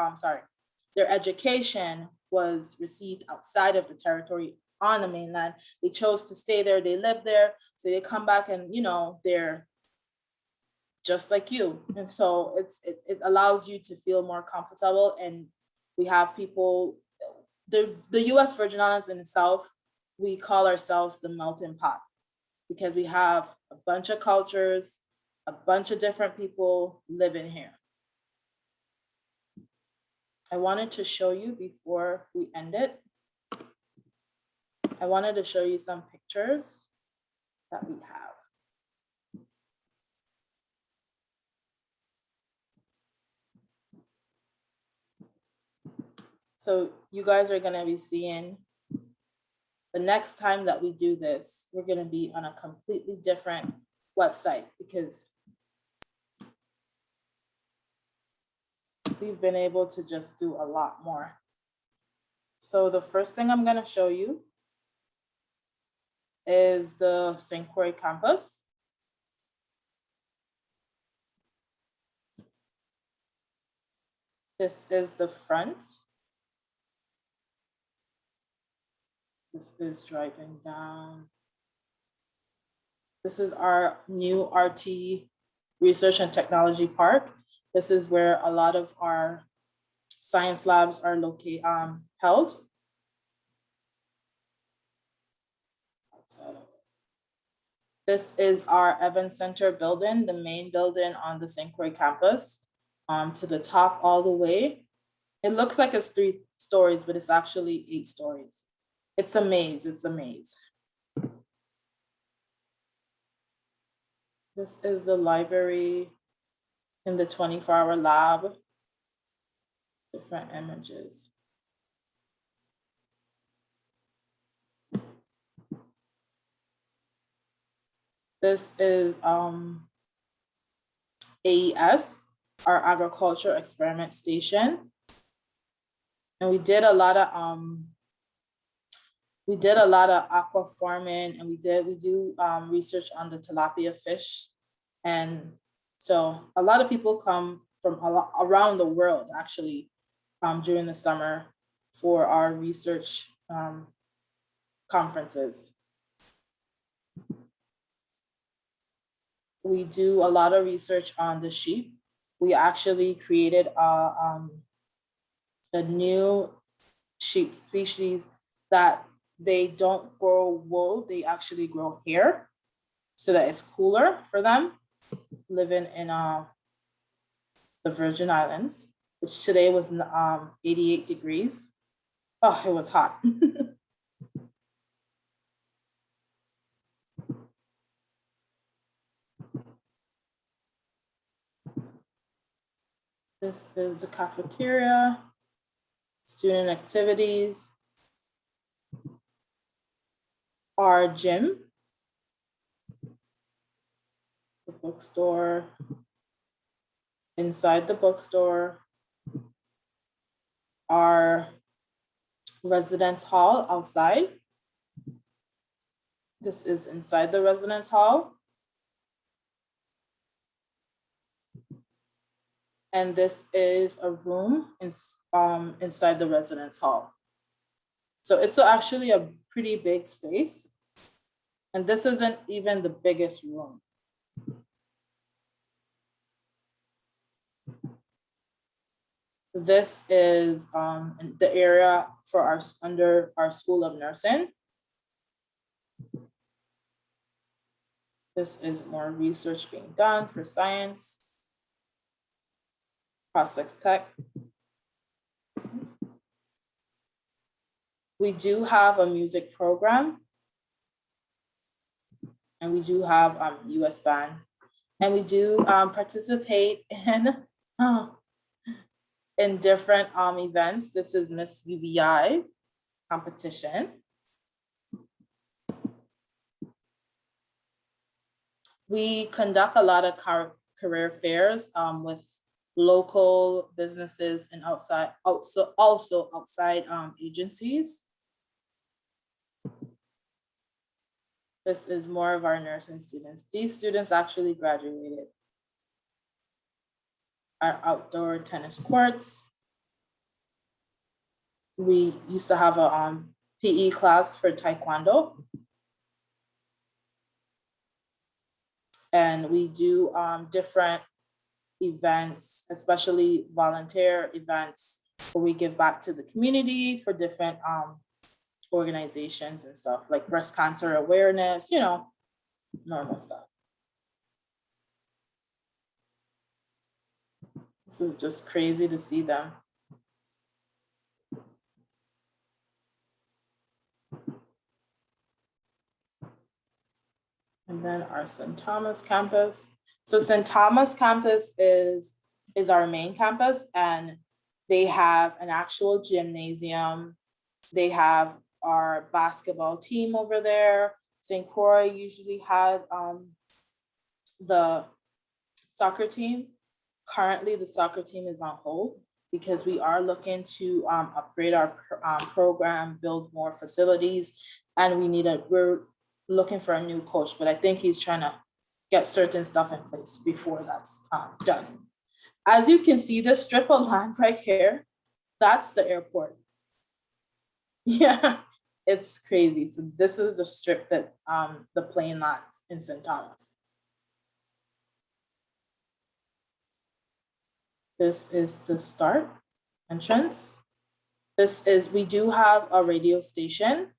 education was received outside of the territory on the mainland. They chose to stay there, they live there, so they come back and they're just like you. And so it allows you to feel more comfortable. And we have people, the US Virgin Islands in itself, we call ourselves the melting pot because we have a bunch of cultures, a bunch of different people living here. I wanted to show you before we end it. I wanted to show you some pictures that we have. So you guys are gonna be seeing the next time that we do this, we're gonna be on a completely different website because we've been able to just do a lot more. So the first thing I'm gonna show you is the St. Croix campus. This is the front. This is driving down. This is our new RT Research and Technology Park. This is where a lot of our science labs are located, held. This is our Evans Center building, the main building on the St. Croix campus, to the top all the way. It looks like it's 3 stories, but it's actually 8 stories. It's a maze, it's a maze. This is the library in the 24-hour lab, different images. This is AES, our agriculture experiment station. And we did a lot of aqua farming, and we do research on the tilapia fish. And so a lot of people come from around the world actually during the summer for our research conferences. We do a lot of research on the sheep. We actually created a new sheep species that they don't grow wool, they actually grow hair so that it's cooler for them living in the Virgin Islands, which today was 88 degrees. Oh, it was hot. This is the cafeteria, student activities, our gym, the bookstore, inside the bookstore, our residence hall outside. This is inside the residence hall. And this is a room inside the residence hall. So it's actually a pretty big space. And this isn't even the biggest room. This is in the area for under our School of Nursing. This is more research being done for science, process tech. We do have a music program, and we do have US band, and we do participate in different events. This is Miss UVI competition. We conduct a lot of career fairs with local businesses and also outside agencies. This is more of our nursing students. These students actually graduated. Our outdoor tennis courts. We used to have a PE class for Taekwondo. And we do different events, especially volunteer events, where we give back to the community for different organizations and stuff, like breast cancer awareness, you know, normal stuff. This is just crazy to see them. And then our St. Thomas campus. So St. Thomas campus is our main campus, and they have an actual gymnasium. They have our basketball team over there. St. Croix usually had the soccer team. Currently, the soccer team is on hold because we are looking to upgrade our program, build more facilities, and we're looking for a new coach, but I think he's trying to get certain stuff in place before that's done. As you can see, this strip of land right here, that's the airport. Yeah, it's crazy. So this is the strip that the plane lands in St. Thomas. This is the start entrance. We do have a radio station.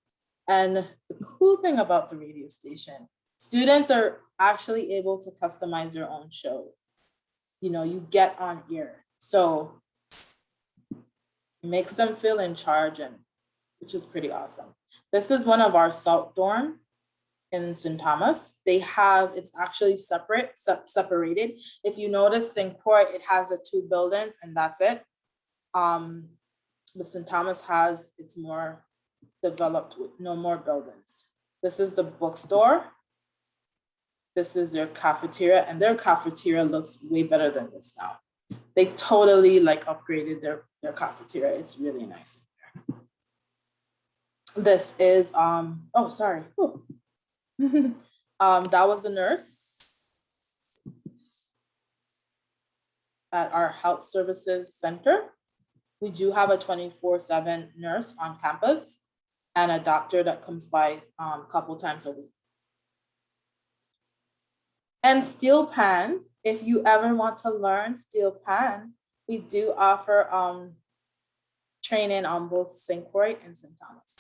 And the cool thing about the radio station, students are actually able to customize their own show. You know, you get on air. So it makes them feel in charge, and which is pretty awesome. This is one of our South dorm in St. Thomas. It's actually separated. If you notice St. Croix, it has the two buildings and that's it. But St. Thomas it's more developed with no more buildings. This is the bookstore. This is their cafeteria, and their cafeteria looks way better than this now. They totally like upgraded their cafeteria. It's really nice in there. This is, oh, sorry. That was the nurse at our health services center. We do have a 24/7 nurse on campus and a doctor that comes by a couple times a week. And steel pan, if you ever want to learn steel pan, we do offer training on both St. Croix and St. Thomas.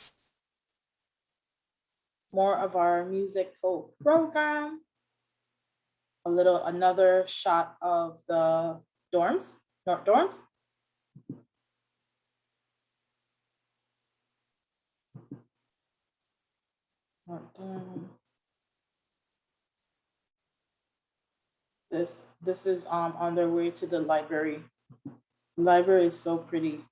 More of our musical program. Another shot of the dorms, North dorms. This is on their way to the library. The library is so pretty.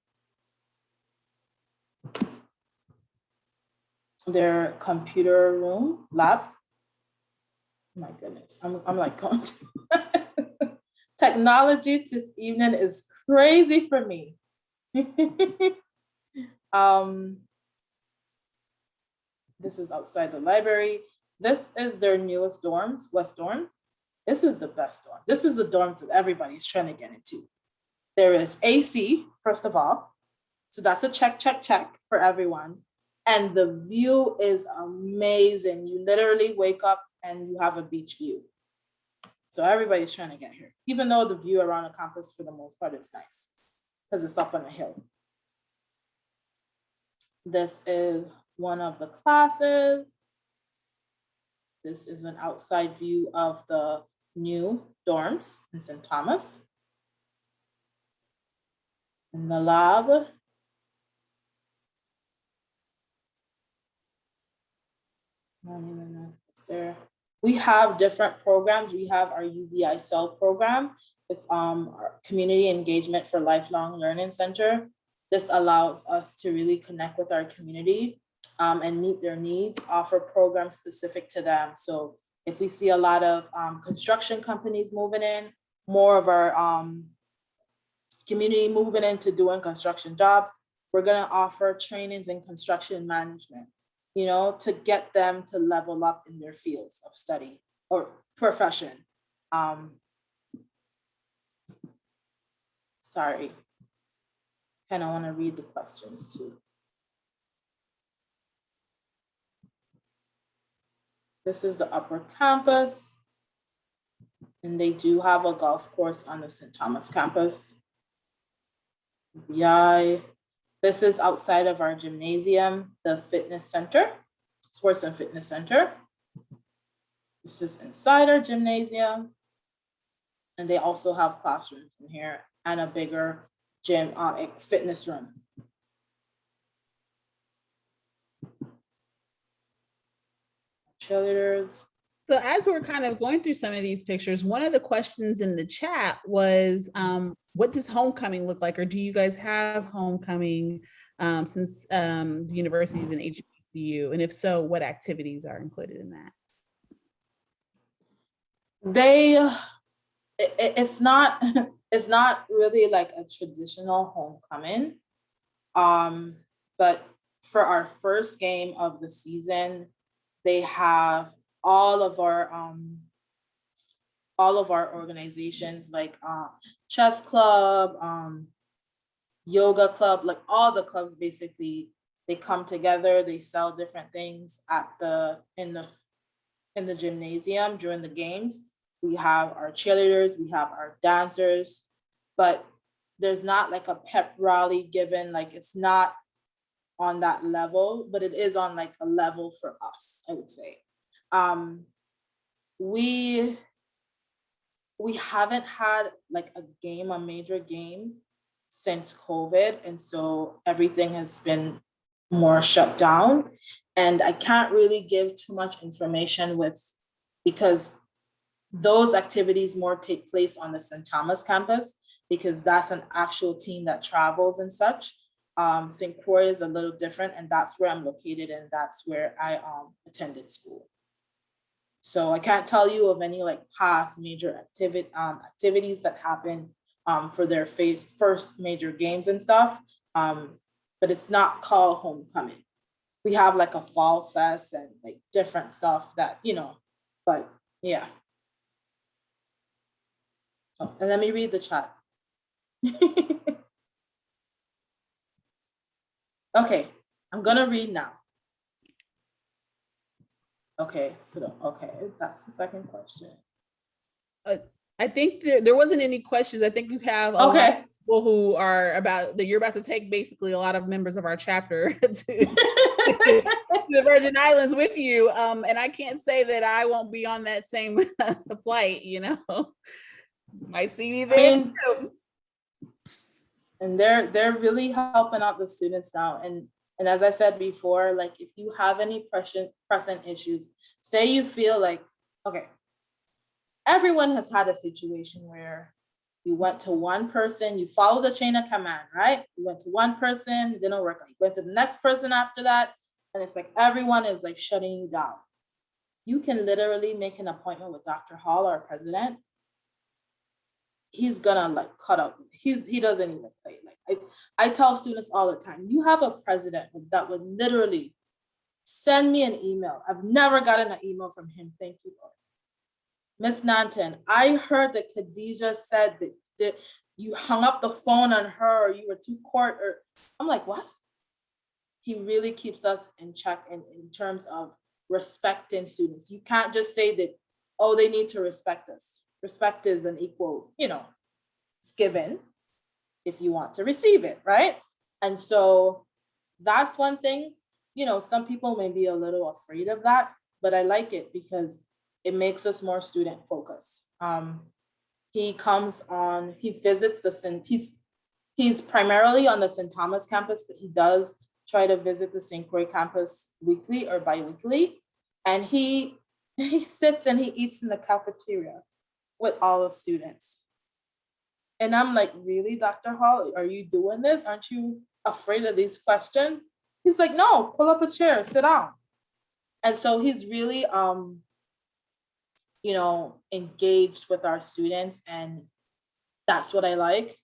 Their computer room, lab. My goodness, I'm like going to technology this evening is crazy for me. This is outside the library. This is their newest dorms, West Dorm. This is the best dorm. This is the dorms that everybody's trying to get into. There is AC, first of all. So that's a check for everyone. And the view is amazing. You literally wake up and you have a beach view. So everybody's trying to get here, even though the view around the campus for the most part is nice. because it's up on a hill. This is one of the classes. This is an outside view of the new dorms in St. Thomas. In the lab, not even know if it's there. We have different programs. We have our UVI Cell program. It's our Community Engagement for Lifelong Learning Center. This allows us to really connect with our community and meet their needs, offer programs specific to them. So if we see a lot of construction companies moving in, more of our community moving into doing construction jobs, we're gonna offer trainings in construction management, you know, to get them to level up in their fields of study or profession. Sorry, kind of want to read the questions too. This is the upper campus, and they do have a golf course on the St. Thomas campus. UVI. This is outside of our gymnasium, the fitness center, sports and fitness center. This is inside our gymnasium. And they also have classrooms in here and a bigger gym, fitness room. Cheerleaders. So as we're kind of going through some of these pictures, one of the questions in the chat was, what does homecoming look like? Or do you guys have homecoming since the university is an HBCU? And if so, what activities are included in that? It's not really like a traditional homecoming. But for our first game of the season, they have all of our organizations like chess club, yoga club, like all the clubs basically, they come together, they sell different things in the gymnasium during the games. We have our cheerleaders, we have our dancers, but there's not like a pep rally given, like it's not on that level, but it is on like a level for us, I would say. We haven't had like a major game since COVID. And so everything has been more shut down. And I can't really give too much information because those activities more take place on the St. Thomas campus, because that's an actual team that travels and such. St. Croix is a little different, and that's where I'm located, and that's where I attended school. So I can't tell you of any like past major activities that happened for their first major games and stuff, but it's not called homecoming. We have like a fall fest and like different stuff that, you know, but yeah. Oh, and let me read the chat. Okay, I'm gonna read now. Okay, that's the second question. I think there wasn't any questions. I think you have a lot of people who are you're about to take basically a lot of members of our chapter to the Virgin Islands with you. And I can't say that I won't be on that same flight, you know. Might see me there. And they're really helping out the students now. And as I said before, like if you have any pressing issues, say you feel like, okay, everyone has had a situation where you went to one person, you follow the chain of command, right? You went to one person, it didn't work out. You went to the next person after that, and it's like everyone is like shutting you down. You can literally make an appointment with Dr. Hall, our president. He's gonna like cut out. He doesn't even play. Like I tell students all the time, you have a president that would literally send me an email. I've never gotten an email from him. Thank you, Lord. Miss Nanton, I heard that Khadijah said that you hung up the phone on her, or you were too court, or I'm like, what? He really keeps us in check in terms of respecting students. You can't just say that, oh, they need to respect us. Respect is an equal, you know, it's given. if you want to receive it, right? And so that's one thing, you know, some people may be a little afraid of that, but I like it because it makes us more student focused. He visits he's primarily on the St. Thomas campus, but he does try to visit the St. Croix campus weekly or bi-weekly. And he sits and he eats in the cafeteria with all the students. And I'm like, really, Dr. Hall, are you doing this? Aren't you afraid of these questions? He's like, no, pull up a chair, sit down. And so he's really, you know, engaged with our students, and that's what I like.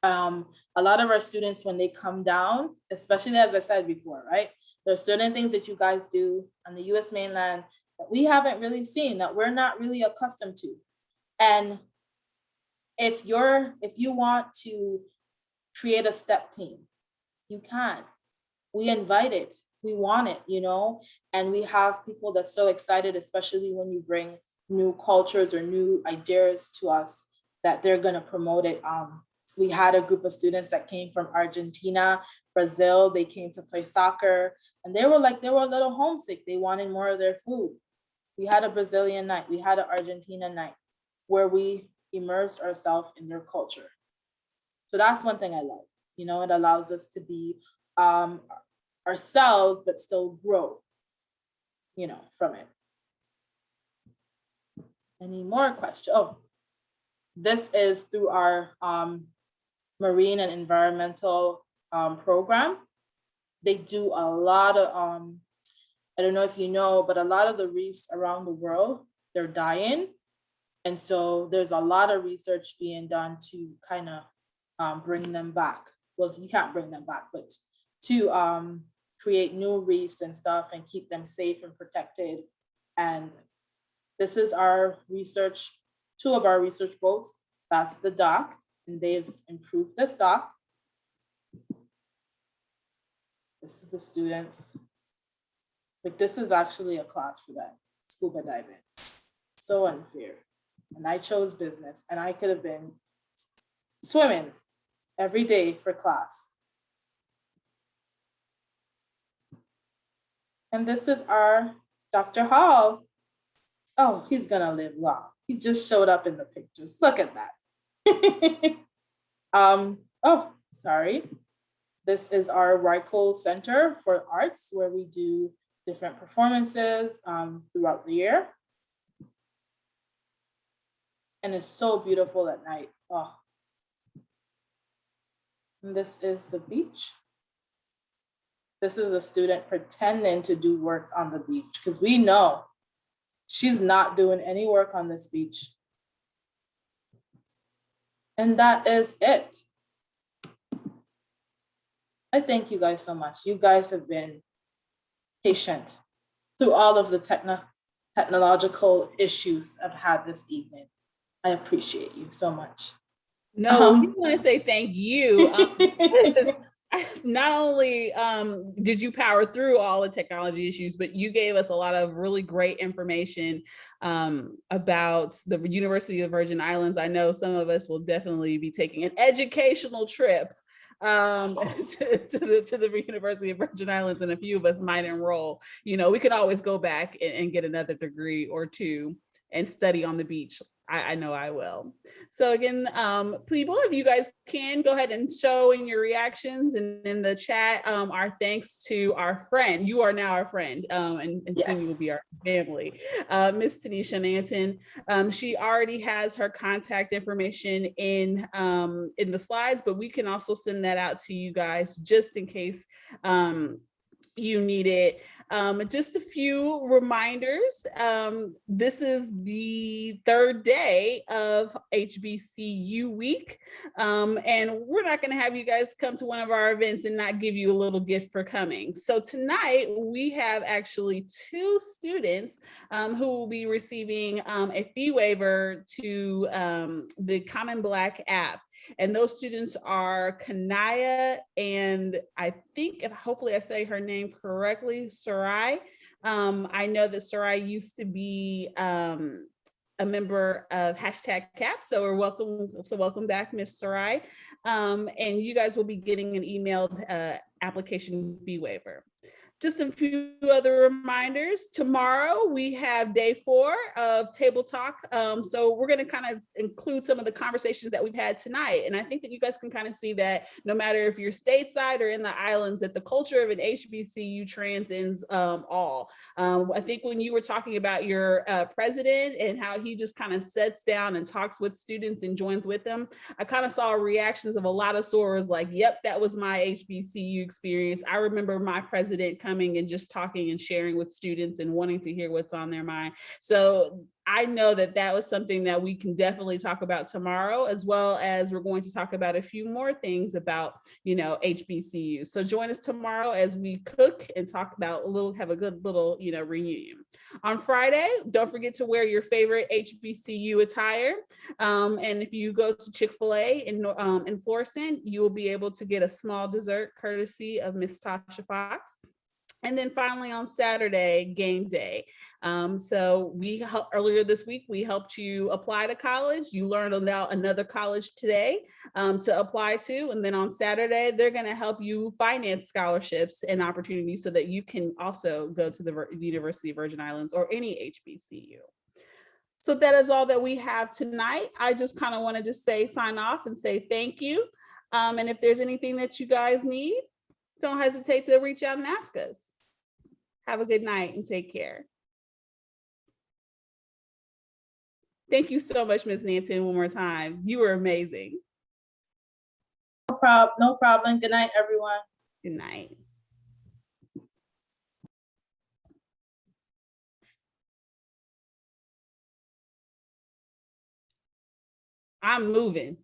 A lot of our students, when they come down, especially as I said before, right? There's certain things that you guys do on the US mainland that we haven't really seen, that we're not really accustomed to. And if you want to create a step team, you can. We invite it, we want it, you know, and we have people that's so excited, especially when you bring new cultures or new ideas to us, that they're gonna promote it. We had a group of students that came from Argentina, Brazil. They came to play soccer, and they were a little homesick. They wanted more of their food. We had a Brazilian night, we had an Argentina night, where we immersed ourselves in their culture. So that's one thing I love. You know, it allows us to be ourselves, but still grow, you know, from it. Any more questions? Oh, this is through our marine and environmental program. They do a lot of, I don't know if you know, but a lot of the reefs around the world, they're dying. And so there's a lot of research being done to kind of bring them back. Well, you can't bring them back, but to create new reefs and stuff and keep them safe and protected. And this is our research, 2 of our research boats. That's the dock, and they've improved this dock. This is the students. Like, this is actually a class for them, scuba diving. So unfair. And I chose business, and I could have been swimming every day for class. And this is our Dr. Hall. Oh, he's gonna live long. He just showed up in the pictures. Look at that. Oh, sorry. This is our Reichel Center for Arts, where we do different performances throughout the year. And it's so beautiful at night. Oh. And this is the beach. This is a student pretending to do work on the beach, because we know she's not doing any work on this beach. And that is it. I thank you guys so much. You guys have been patient through all of the technological issues I've had this evening. I appreciate you so much. No, we want to say thank you. Not only did you power through all the technology issues, but you gave us a lot of really great information about the University of the Virgin Islands. I know some of us will definitely be taking an educational trip to the University of Virgin Islands, and a few of us might enroll. You know, we could always go back and get another degree or 2 and study on the beach. I know I will. So again, people, if you guys can go ahead and show in your reactions and in the chat our thanks to our friend. You are now our friend, and yes, soon you will be our family. Miss Tanisha Nanton. She already has her contact information in the slides, but we can also send that out to you guys just in case you need it. Just a few reminders. This is the 3rd day of HBCU week. And we're not going to have you guys come to one of our events and not give you a little gift for coming. So tonight we have actually 2 students who will be receiving a fee waiver to the Common Black app. And those students are Kanaya and I think, if hopefully I say her name correctly, Sarai. I know that Sarai used to be a member of #CAP. So welcome back, Ms. Sarai. And you guys will be getting an emailed application fee waiver. Just a few other reminders. Tomorrow we have day 4 of Table Talk. So we're going to kind of include some of the conversations that we've had tonight. And I think that you guys can kind of see that no matter if you're stateside or in the islands, that the culture of an HBCU transcends all. I think when you were talking about your president and how he just kind of sits down and talks with students and joins with them, I kind of saw reactions of a lot of sorors like, yep, that was my HBCU experience. I remember my president coming and just talking and sharing with students and wanting to hear what's on their mind. So I know that that was something that we can definitely talk about tomorrow, as well as we're going to talk about a few more things about, HBCU. So join us tomorrow as we cook and talk about have a good little, reunion. On Friday, don't forget to wear your favorite HBCU attire. And if you go to Chick-fil-A in Florissant, you will be able to get a small dessert courtesy of Miss Tasha Fox. And then finally on Saturday, game day. So earlier this week, we helped you apply to college. You learned about another college today to apply to. And then on Saturday, they're going to help you finance scholarships and opportunities so that you can also go to the University of Virgin Islands or any HBCU. So that is all that we have tonight. I just kind of wanted to sign off and say thank you. And if there's anything that you guys need, don't hesitate to reach out and ask us. Have a good night and take care. Thank you so much, Ms. Nanton, one more time. You were amazing. No problem. Good night, everyone. Good night. I'm moving.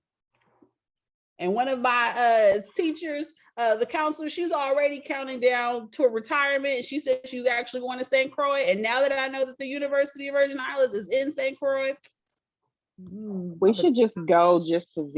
And one of my teachers, the counselor, she's already counting down to retirement. She said she's actually going to St. Croix. And now that I know that the University of Virgin Islands is in St. Croix, we should just go just to